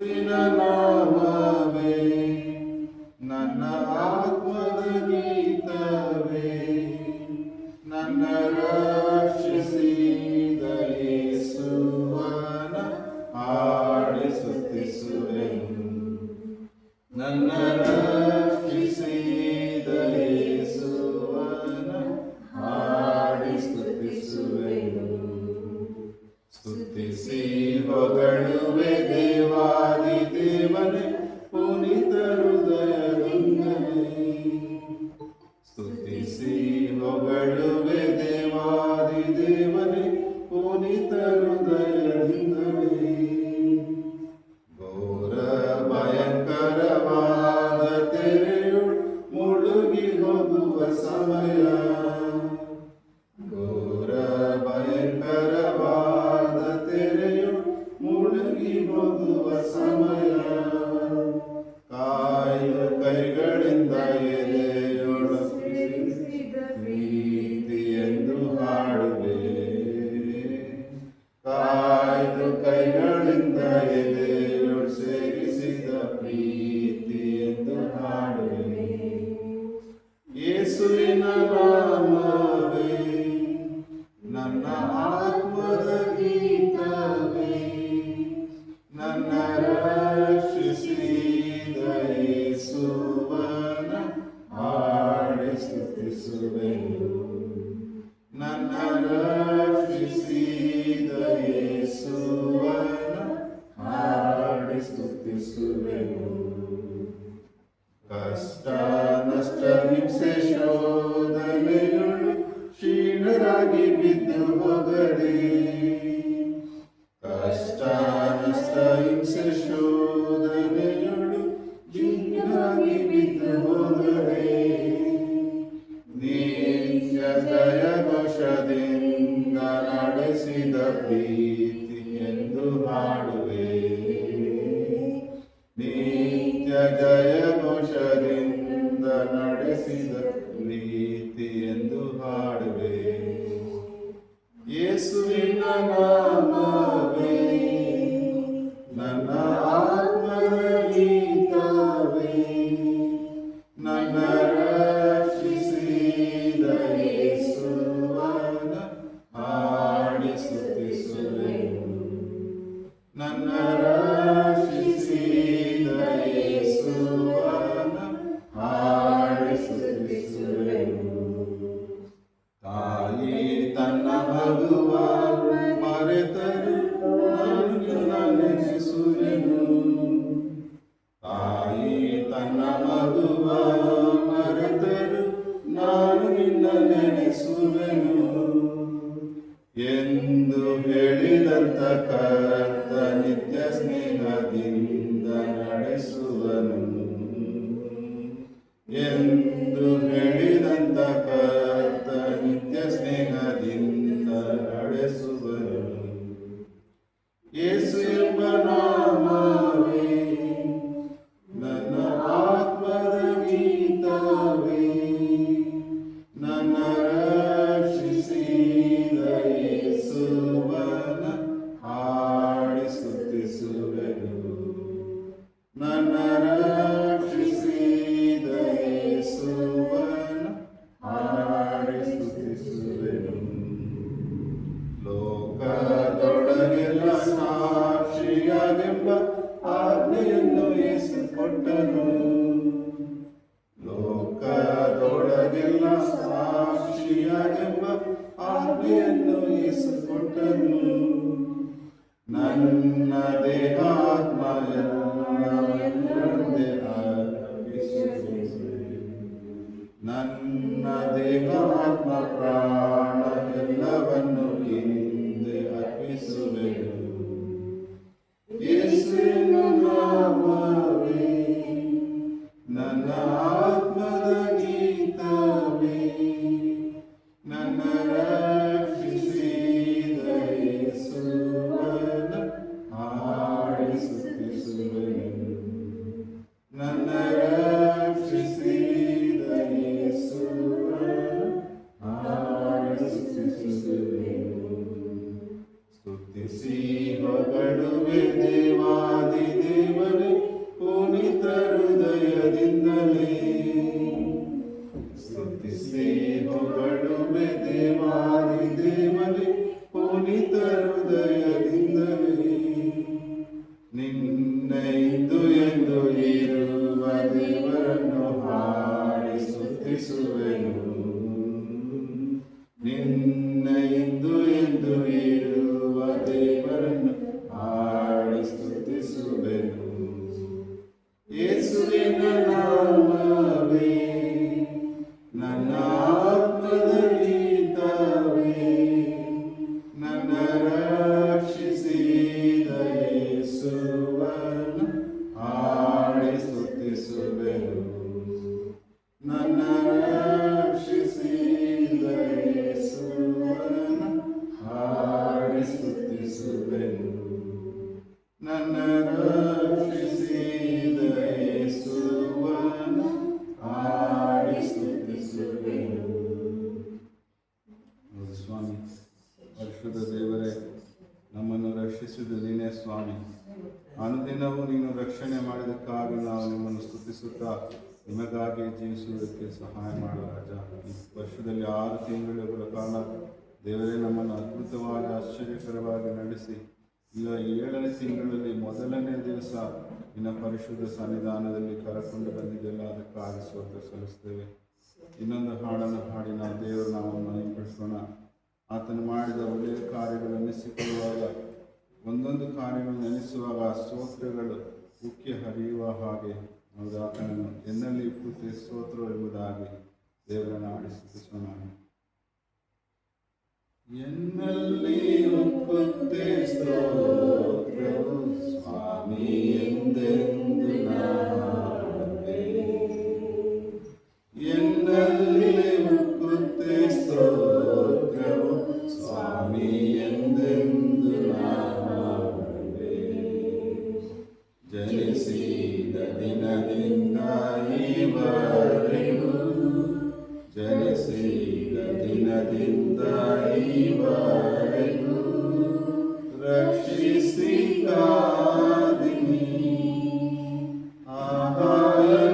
ನಿನ್ನ ನಾಮವೇ ನನ್ನ ಆತ್ಮದ ಗೀತವೇ, ನನ್ನ ರಕ್ಷಿಸಿದ ಯೇಸುವನ ಹಾಡಿ ಸ್ತುತಿಸುವೆನು. ನನ್ನ ರಕ್ಷಿಸಿದ ಯೇಸುವನ ಹಾಡಿ ಸ್ತುತಿಸುವೆನು. ಸ್ತುತಿಸಿ ಹೊಗಳುವೆ ದೇವಾದಿ ದೇವನೇ, ಪುನೀತ ಹೃದಯದಿಂದಲೇ. ಸ್ತುತಿಸಿ ಹೊಗಳುವೆ ದೇವಾದಿ ದೇವನೇ, ಪುನೀತ ಹೃದಯದಿಂದಲೇ. ಘೋರ ಭಯಂಕರವಾದ ತೆರೆಯು ಮುಳುಗಿ ಹೋಗುವ ಸಮಯ, ಘೋರ ಭಯಂಕರವಾದ ತೆರೆಯು ಮುಳುಗಿ ಹೋಗುವ ಸಮಯ. ಕಾಯು ಕೈಗಳಿಂದ ಎದೆಯೊಳಗಿಸಿದ ಪ್ರೀತಿ ಎಂದು ಹಾಡುವೆ. ಕಾಯ್ದು ಕೈಗಳಿಂದ ಎದೆಯೊಳು ಸೇರಿಸಿದ ಪ್ರೀತಿ ಎಂದು ಹಾಡುವೆ. ಯೇಸುವಿನ ನಾಮವೇ ನನ್ನ ಆತ್ಮದ ಗೀತವೇ, ನನ್ನ ರಕ್ಷಿಸಿದ ಯೇಸುವನ ಹಾಡಿ ಸ್ತುತಿಸುವೆನು. ನನ್ನ ರಕ್ಷಿಸಿದ ಯೇಸುವನ ಹಾಡಿ ಸ್ತುತಿಸುವೆನು. ಕಷ್ಟ ನಷ್ಟ ಹಿಂಸೆ ಶೋಧನೆಗಳು ಕ್ಷೀಣರಾಗಿ ಬಿದ್ದು ಹೋಗದೆ, ಕಷ್ಟ ನಷ್ಟ ಹಿಂಸೆ ಶೋಧನೆಗಳು ಕ್ಷೀಣರಾಗಿ ಬಿದ್ದು ಹೋಗದೆ, ನಿತ್ಯ ಜಯ ಘೋಷದಿಂದ ನಡೆಸಿದ ಪ್ರೀತಿ ಎಂದು ಹಾಡುವೆ. ನಿತ್ಯ ಜಯ ಘೋಷದಿಂದ ನಡೆಸಿದ ಪ್ರೀತಿ ಎಂದು ಹಾಡುವೆ. ಯೇಸುವಿನ ನಾಮವೇ ನನ್ನ ಆತ್ಮದ ಗೀತವೇ, ನನ್ನ ರಕ್ಷಿಸಿದ ಯೇಸುವನ ಹಾಡಿ ಸ್ತುತಿಸುವೆನು. ನನ್ನ ರಕ್ಷಿಸಿದ ಯೇಸುವನ ಹಾಡಿ ಸ್ತುತಿಸುವೆನು. ತಾಯಿ ತನ್ನ ಮಗುವ ಮರೆತರು ನಾನು ನೆನೆಸುವೆನು. ತಾಯಿ ತನ್ನ ಮಗುವ ಮರೆತರು ನಾನು ನಿನ್ನ ನೆನೆಸುವೆನು ಎಂದು ಹೇಳಿದಂತ ಕರ್ತ ನಿತ್ಯ ಸ್ನೇಹದಿಂದ ನಡೆಸುವನು. ಎಂದು ಹೇಳಿದಂತ ಕರ್ತ ನಿತ್ಯ ಸ್ನೇಹದಿಂದ ನಡೆಸುವನು. ಯೇಸು ಎಂಬ ನಾಮವೇ ನನ್ನ ಆತ್ಮದ ಗೀತವೇ, ನನ್ನ ರಕ್ಷಿಸಿದ ಯೇಸುವನ ಹಾಡಿ ಸ್ತುತಿಸುವೆನು. ನನ್ನ ರಕ್ಷಿಸಿದ ಯೇಸುವನ ಹಾಡಿ ಸ್ತುತಿಸುವೆನು. ಲೋಕದೊಳಗೆಲ್ಲ ಸಾಕ್ಷಿಯಾಗೆಂಬ ಆಜ್ಞೆಯನ್ನು ಯೇಸು ಕೊಟ್ಟನು. ಲೋಕದೊಳಗೆಲ್ಲ ಸಾಕ್ಷಿಯಾಗೆಂಬ ಆಜ್ಞೆಯನ್ನು ಯೇಸು ಕೊಟ್ಟನು. ನನ್ನ ದೇಹಾತ್ಮ ಎಲ್ಲವನ್ನೊಂದೇ ಅರ್ಪಿಸುವೆ. ನನ್ನ ದೇಹಾತ್ಮ ಪ್ರಾಣ ಎಲ್ಲವನ್ನು ಹಿಂದೆ ಅರ್ಪಿಸುವೆನು. ಯೇಸುವಿನ ನಾಮವೇ ನನ್ನ ಆತ್ಮದ ಗೀತವೇ, ನನ್ನ ರಕ್ಷಿಸಿದ ಯೇಸುವನ ಹಾಡಿ ಸ್ತುತಿಸುವೆನು. ನನ್ನ ರಕ್ಷಿಸಿದ ಯೇಸುವನ ಹಾಡಿ ಸ್ತುತಿಸುವೆನು. ಸ್ತುತಿಸಿ ಹೊಗಳುವೆ ದೇವಾದಿ ದೇವ ನಿನ್ನ ಇಂದು ಎಂದು ಇರುವ ದೇವರನ್ನು ಹಾಡಿ ಸ್ತುತಿಸುವೆನು. ನಿನ್ನ ಇಂದು ಎಂದು ಇರುವ ದೇವರನ್ನು ಹಾಡಿ ಸ್ತುತಿಸುವೆನು. ಯೇಸುವಿನ ನಾಮವೇ ನನ್ನ ಆತ್ಮದಲ್ಲಿ ಇದ್ದಾವೆ, ನನ್ನ ರಕ್ಷಿಸಿದ ಯೇಸುವನ್ನು ಹಾಡಿ ಸ್ತುತಿಸುವೆನು. ನನ್ನ ರಕ್ಷಿಸಿದ ಯೇಸುವನ್ನು ಹಾಡಿ ಸ್ತುತಿಸುವೆನು. ನನ್ನ ರಕ್ಷಿಸಿದ ಯೇಸುವನ್ನು ಹಾಡಿ ಸ್ತುತಿಸುವೆನು. ಸ್ವಾಮಿ, ಪರಿಶುದ್ಧ ದೇವರೇ, ನಮ್ಮನ್ನು ರಕ್ಷಿಸಿದ ನೀನೇ ಸ್ವಾಮಿ. ಅನುದಿನವೂ ನೀನು ರಕ್ಷಣೆ ಮಾಡಿದಕ್ಕಾಗಿ ನಾವು ನಿಮ್ಮನ್ನು ಸ್ತುತಿಸುತ್ತಾ ನಿಮಗಾಗಿ ಜೀವಿಸುವುದಕ್ಕೆ ಸಹಾಯ ಮಾಡು ರಾಜ. ಈ ವರ್ಷದಲ್ಲಿ 6 ತಿಂಗಳುಗಳ ಕಾಲ ದೇವರೇ ನಮ್ಮನ್ನು ಅದ್ಭುತವಾಗಿ ಆಶ್ಚರ್ಯಕರವಾಗಿ ನಡೆಸಿ ಈಗ 7ನೇ ತಿಂಗಳಲ್ಲಿ ಮೊದಲನೇ ದಿವಸ ನಿನ್ನ ಪರಿಶುದ್ಧ ಸನ್ನಿಧಾನದಲ್ಲಿ ಕರೆಕೊಂಡು ಬಂದಿದ್ದೆಲ್ಲ ಅದಕ್ಕಾಗಿ ಸ್ತೋತ್ರ ಸಲ್ಲಿಸ್ತೇವೆ. ಇನ್ನೊಂದು ಹಾಡನ್ನು ಹಾಡಿ ನಾವು ದೇವರ ನಾಮವನ್ನು ಮಹಿಮೆಪಡಿಸೋಣ. ಆತನು ಮಾಡಿದ ಒಳ್ಳೆಯ ಕಾರ್ಯಗಳು ನೆನೆಸಿಕೊಳ್ಳುವಾಗ, ಒಂದೊಂದು ಕಾರ್ಯಗಳು ನೆನೆಸುವಾಗ ಸ್ತೋತ್ರಗಳು ಉಕ್ಕಿ ಹರಿಯುವ ಹಾಗೆ ನಾವು ಆತನನ್ನು ಎನ್ನಲ್ಲಿ ಪೂರ್ತಿ ಸ್ತೋತ್ರ ಎಂಬುದಾಗಿ ದೇವರನ್ನು ಹಾಡಿ ಸ್ತುತಿಸೋಣ. ಎನ್ನಲ್ಲಿ ಉಕ್ಕುತ್ತೆ ಸ್ತೋತ್ರವು ಸ್ವಾಮಿ ಎಂದೆಂದು ನಾಮವೇ. ಎನ್ನಲ್ಲಿ ಉಕ್ಕುತ್ತೆ ಸ್ತೋತ್ರವು ಸ್ವಾಮಿ ಎಂದೆಂದು ನಾಮವೇ. ಜನಿಸಿದ ದಿನದಿಂದ ಈವರೆಗೂ, ಜನಿಸಿದ ದಿನದಿಂದ ಈವರೆಗೂ ರಕ್ಷಿಸಿ ಕಾದಿನಿ.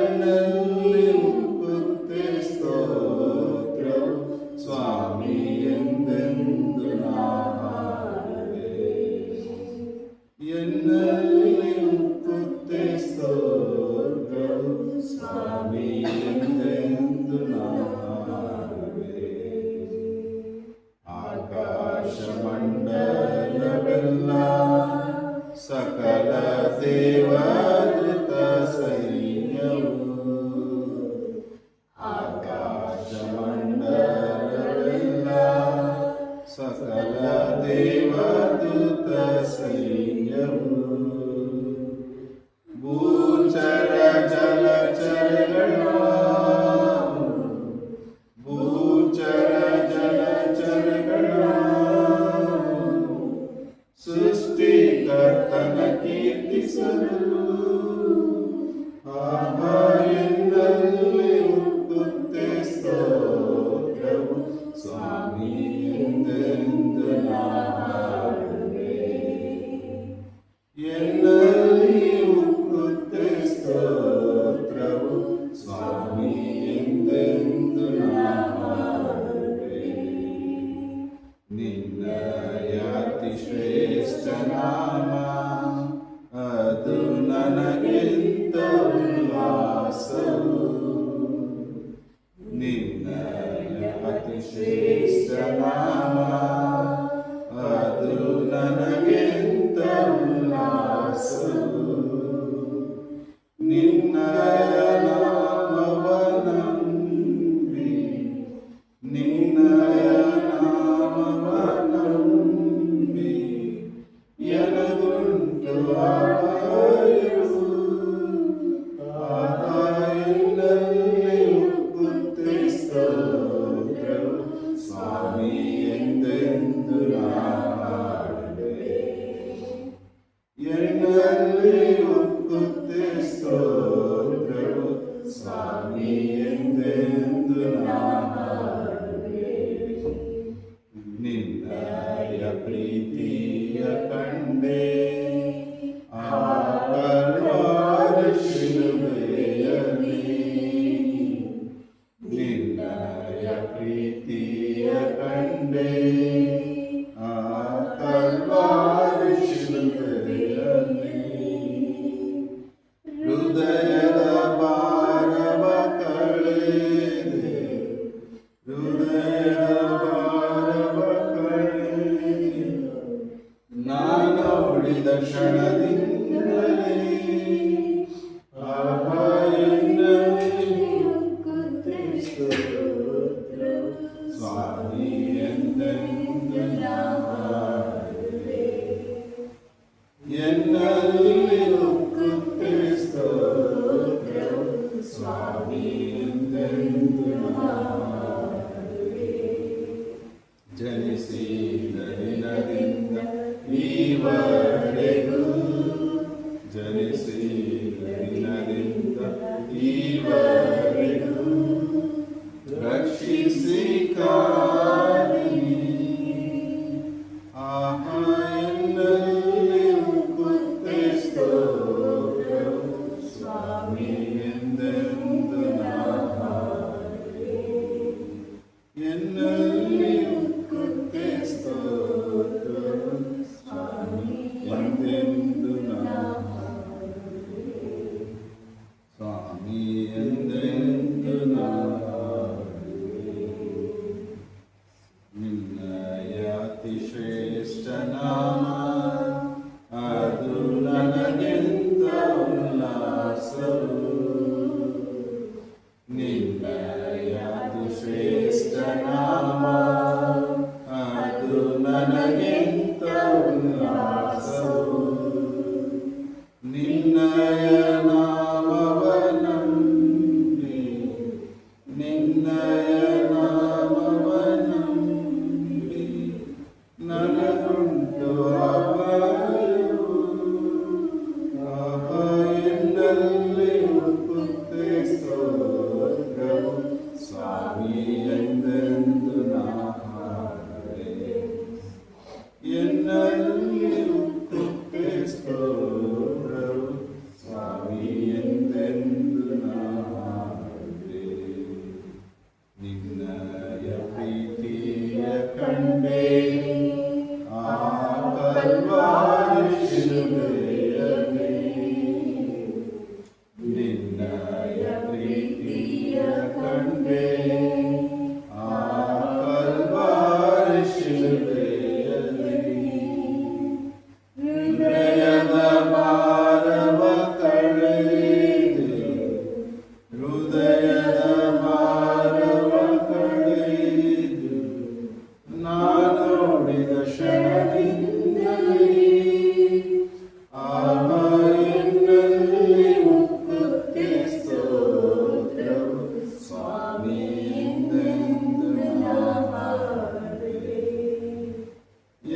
ಎನ್ನಲ್ಲಿ ಉಕ್ಕುತ್ತೆ ಸ್ತೋತ್ರವು ಸ್ವಾಮಿ ಎಂದೆಂದು ನಾಮವೇ. ಎನ್ನಲ್ಲಿ ಉಕ್ಕುತ್ತೆ ಸ್ತೋತ್ರವು ಸ್ವಾಮಿ ಎಂದೆಂದು ನಾಮವೇ. ಆಕಾಶ ಮಂಡಲವೆಲ್ಲ ಸಕಲ ದೇವದೂತ ಸೈನ್ಯವು, ಆಕಾಶ ಮಂಡಲವೆಲ್ಲ ಸಕಲ ದೇವದೂತ ಸೈನ್ಯವು, ಭೂಚರ ಜಲಚರಗಳ, ಭೂಚರ ಜಲಚರಗಳ ಸೃಷ್ಟಿಕರ್ತನ ಕೀರ್ತಿಸಲು. ಎನ್ನಲ್ಲಿ ಉಕ್ಕುತ್ತೆ ಸ್ತೋತ್ರವು ಸ್ವಾಮಿ ಎಂದೆಂದು ನಾಮವೇ. ಎನ್ನಲ್ಲಿ ಉಕ್ಕುತ್ತೆ ಸ್ತೋತ್ರವು ಸ್ವಾಮಿ ಎಂದೆಂದು ನಾಮವೇ. ನಿನ್ನಯ ಅತಿ ಶ್ರೇಷ್ಠ ನಾಮ ಅದು ನನಗೆಂತ ಉಲ್ಲಾಸವು. ನಿನ್ನಯ ಅತಿ ಶ್ರೇಷ್ಠ ನಾಮ ಅದು ನನಗೆಂತ ಉಲ್ಲಾಸವು. ನಿನ್ನಯ ನಾಮವ ನಂಬಿ, ನಿನ್ನಯ ನಾಮವ ನಂಬಿ ಎನಗುಂಟು ಆಯಸ್ಸು. ಎನ್ನಲ್ಲಿ ದಿನದಿಂದ ಈವರೆಗೂ ರಕ್ಷಿಸಿ ಕಾದಿರಿ. ಆಹಾ ಎನ್ನಲ್ಲಿಯೂ ಕುತ್ತೆ ಸ್ತೋತ್ರವು ಸ್ವಾಮಿ ಎಂದೆಂದು ನಾ ಹಾಡುವೆನು. ಎನ್ನಲ್ಲಿಯೂ ಕುತ್ತೆ ಸ್ತೋತ್ರವು ಸ್ವಾಮಿ ಎಂದೆಂದು ನಾ ಹಾಡುವೆನು. ಸ್ವಾಮಿ ಎಂದೆಂದು ನಾ ಹಾಡುವೆನು. ನಿನ್ನಯ ಅತಿ ಶ್ರೇಷ್ಠ ನಾಮ ಅದು ನನಗೆಂತ ಉಲ್ಲಾಸವು. ನಿನ್ನಯ ಅತಿ ಶ್ರೇಷ್ಠ ನಾಮ ಅದು ನನಗೆಂತ ಉಲ್ಲಾಸವು. ನಿನ್ನಯ ನಾಮವ ನಂಬಿ ನಿನ್ನಯ ನಾಮವ ನಂಬಿ ನನಗುಂಟು ಅಭಯವು. ಎನ್ನಲ್ಲಿಯೂ ಕುತ್ತೆ ಸ್ತೋತ್ರವು ಸ್ವಾಮಿ ಎಂದೆಂದು ನಾ ಹಾಡುವೆನು. ಎನ್ನಲ್ಲಿಯೂ ಕುತ್ತೆ ಸ್ತೋತ್ರವು ಸ್ವಾಮಿ ಎಂದೆಂದು ನಾ ಹಾಡುವೆನು. ನಿನ್ನಯ ಪ್ರೀತಿಯ ಕಂಡೆ ಆ ಕಲ್ವಾರಿ ಶಿಲುಬೆಯಲ್ಲಿ. ನಿನ್ನಯ ಪ್ರೀತಿಯ ಕಂಡೆ ಆ ಕಲ್ವಾರಿ ಶಿಲುಬೆಯಲ್ಲಿ. ಹೃದಯದ ಭಾರವ ಕಳೆದೆ ಹೃದಯದ ಭಾರವ ಕಳೆದು ನಾನೋಡಿದ ಕ್ಷಣದಿಂದಲೇ. ಆಹಾ ಎನ್ನಲ್ಲಿಯೂ ಕುತ್ತೆ ಸ್ತೋತ್ರವು ಸ್ವಾಮಿ ಎಂದೆಂದು ನಾ ಹಾಡುವೆನು.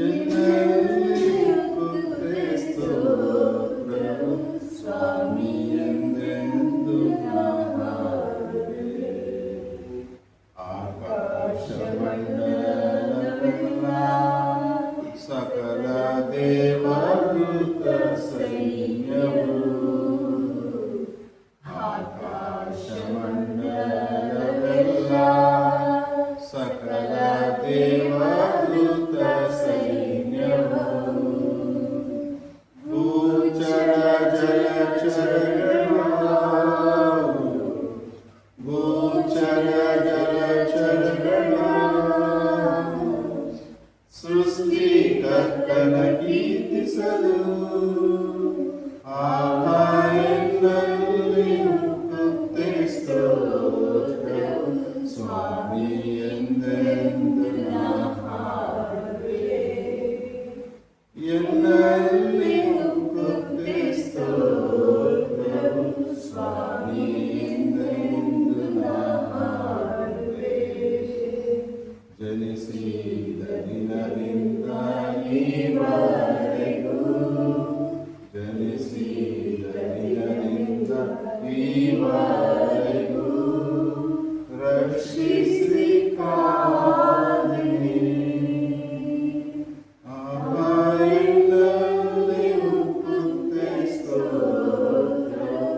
ಎನ್ನಲ್ಲಿಯೂ ಕುತ್ತೆ ಸ್ತೋತ್ರವು ಸ್ವಾಮಿ ಎಂದೆಂದು ನಾ ಹಾಡುವೆನು. ಆಕಾಶಮಂಡಲವೆಲ್ಲ ಸಕಲ ದೇವದೂತ ಸೈನ್ಯವು. ಆಕಾಶಮಂಡಲವೆಲ್ಲ ಸಕಲ ದೇವದೂತ ಸೈನ್ಯವು. ಭೂಚರ ಜಲಚರಗಳು ಭೂಚರ ಜಲಚರಗಳು ಸೃಷ್ಟಿಕರ್ತನ ಕೀರ್ತಿಸಲು. ಆಹಾ ಎನ್ನಲ್ಲಿಯೂ ಕುತ್ತೆ ಸ್ತೋತ್ರವು ಸ್ವಾಮಿ ಎಂದೆಂದು ನಾ ಹಾಡುವೆನು. ಎನ್ನಲ್ಲಿಯೂ ಕುತ್ತೆ ಸ್ತೋತ್ರವು ಸ್ವಾಮಿ ಎಂದೆಂದು ನಾ ಹಾಡುವೆನು. ಜನಿಸಿದ ದಿನದಿಂದ ಈವರೆಗೂ ಜನಿಸಿದ ದಿನದಿಂದ ಈವರೆಗೂ ರಕ್ಷಿಸಿ ಕಾದಿರಿ. ಆಹಾ ಎನ್ನಲ್ಲಿಯೂ ಕುತ್ತೆ ಸ್ತೋತ್ರವು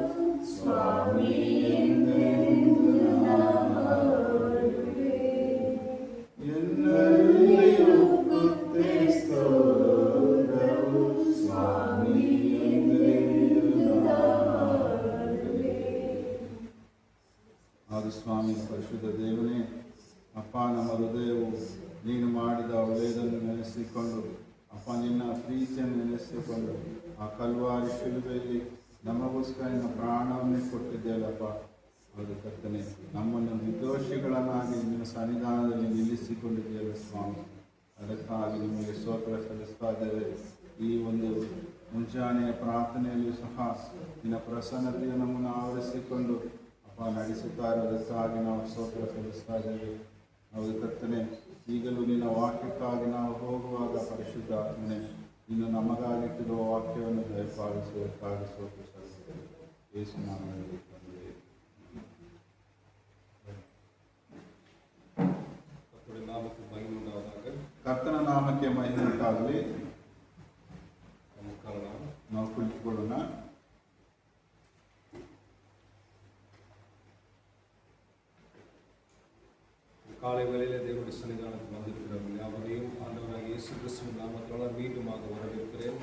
ಸ್ವಾಮಿ ಎಂದೆಂದು ನಾ ಹಾಡುವೆನು. ಎನ್ನಲ್ಲಿಯೂ ಕುತ್ತೆ ಸ್ತೋತ್ರವು ಸ್ವಾಮಿ ಎಂದೆಂದು ನಾ ಹಾಡುವೆನು. ಆದು ಸ್ವಾಮಿ ಪರಿಶುದ್ಧ ದೇವನೇ, ಅಪ್ಪ ನಮ್ಮ ಹೃದಯವು ನೀನು ಮಾಡಿದ ಒಳ್ಳೆಯದನ್ನು ನೆನೆಸಿಕೊಂಡು ಅಪ್ಪ ನಿನ್ನ ಪ್ರೀತಿಯನ್ನು ನೆನೆಸಿಕೊಂಡು ಆ ಕಲ್ವಾರಿ ಶಿಲುಬೆಯಲ್ಲಿ ನಮಗೋಸ್ಕರ ನಿನ್ನ ಪ್ರಾಣವನ್ನೇ ಕೊಟ್ಟಿದ್ದೆಯಲ್ಲಪ್ಪ. ಅದು ಕರ್ತನೆ, ನಮ್ಮನ್ನು ನಿರ್ದೋಷಿಗಳನ್ನಾಗಿ ನಿನ್ನ ಸನ್ನಿಧಾನದಲ್ಲಿ ನಿಲ್ಲಿಸಿಕೊಂಡಿದೆಯಲ್ಲ ಸ್ವಾಮಿ. ಅದಕ್ಕಾಗಿ ನಿಮಗೆ ಸ್ತೋತ್ರ ಸಲ್ಲಿಸ್ತಾ ಇದ್ದೇವೆ. ಈ ಒಂದು ಮುಂಜಾನೆಯ ಪ್ರಾರ್ಥನೆಯಲ್ಲೂ ಸಹ ನಿನ್ನ ಪ್ರಸನ್ನತೆಯು ನಮ್ಮನ್ನು ಆವರಿಸಿಕೊಂಡು ಅಪ್ಪ ನಡೆಸುತ್ತಾ ಇರೋದಕ್ಕಾಗಿ ನಾವು ಸ್ತೋತ್ರ ಸಲ್ಲಿಸ್ತಾ ಇದ್ದೇವೆ. ಹೌದು ಕರ್ತನೆ, ಈಗಲೂ ನಿನ್ನ ವಾಕ್ಯಕ್ಕಾಗಿ ನಾವು ಹೋಗುವಾಗ ಪರಿಶುದ್ಧ ಆತ್ಮನೇ, ಇನ್ನು ನಮಗಾಗಿಟ್ಟಿರುವ ವಾಕ್ಯವನ್ನು ದಯಪಾಲಿಸುವುದಕ್ಕಾಗಿ ಸ್ತೋತ್ರ ಸಲ್ಲಿಸ್ತೇವೆ. ಯೇಸು ನಾಮದಲ್ಲಿ ತಂದೆ. ಕರ್ತನ ನಾಮಕ್ಕೆ ಮಹಿಮೆ ಉಂಟಾಗಲಿ. ನಾವು ಕುಳಿತುಕೊಳ್ಳೋಣ. காலை வேளையிலே தேவனுடைய சன்னிதானத்துக்கு வந்திருக்கிறவர்கள் யாவரையும் ஆண்டவராக இயேசு கிறிஸ்துவின் நாமத்தால் மீண்டுமாக வரவேற்கிறேன்.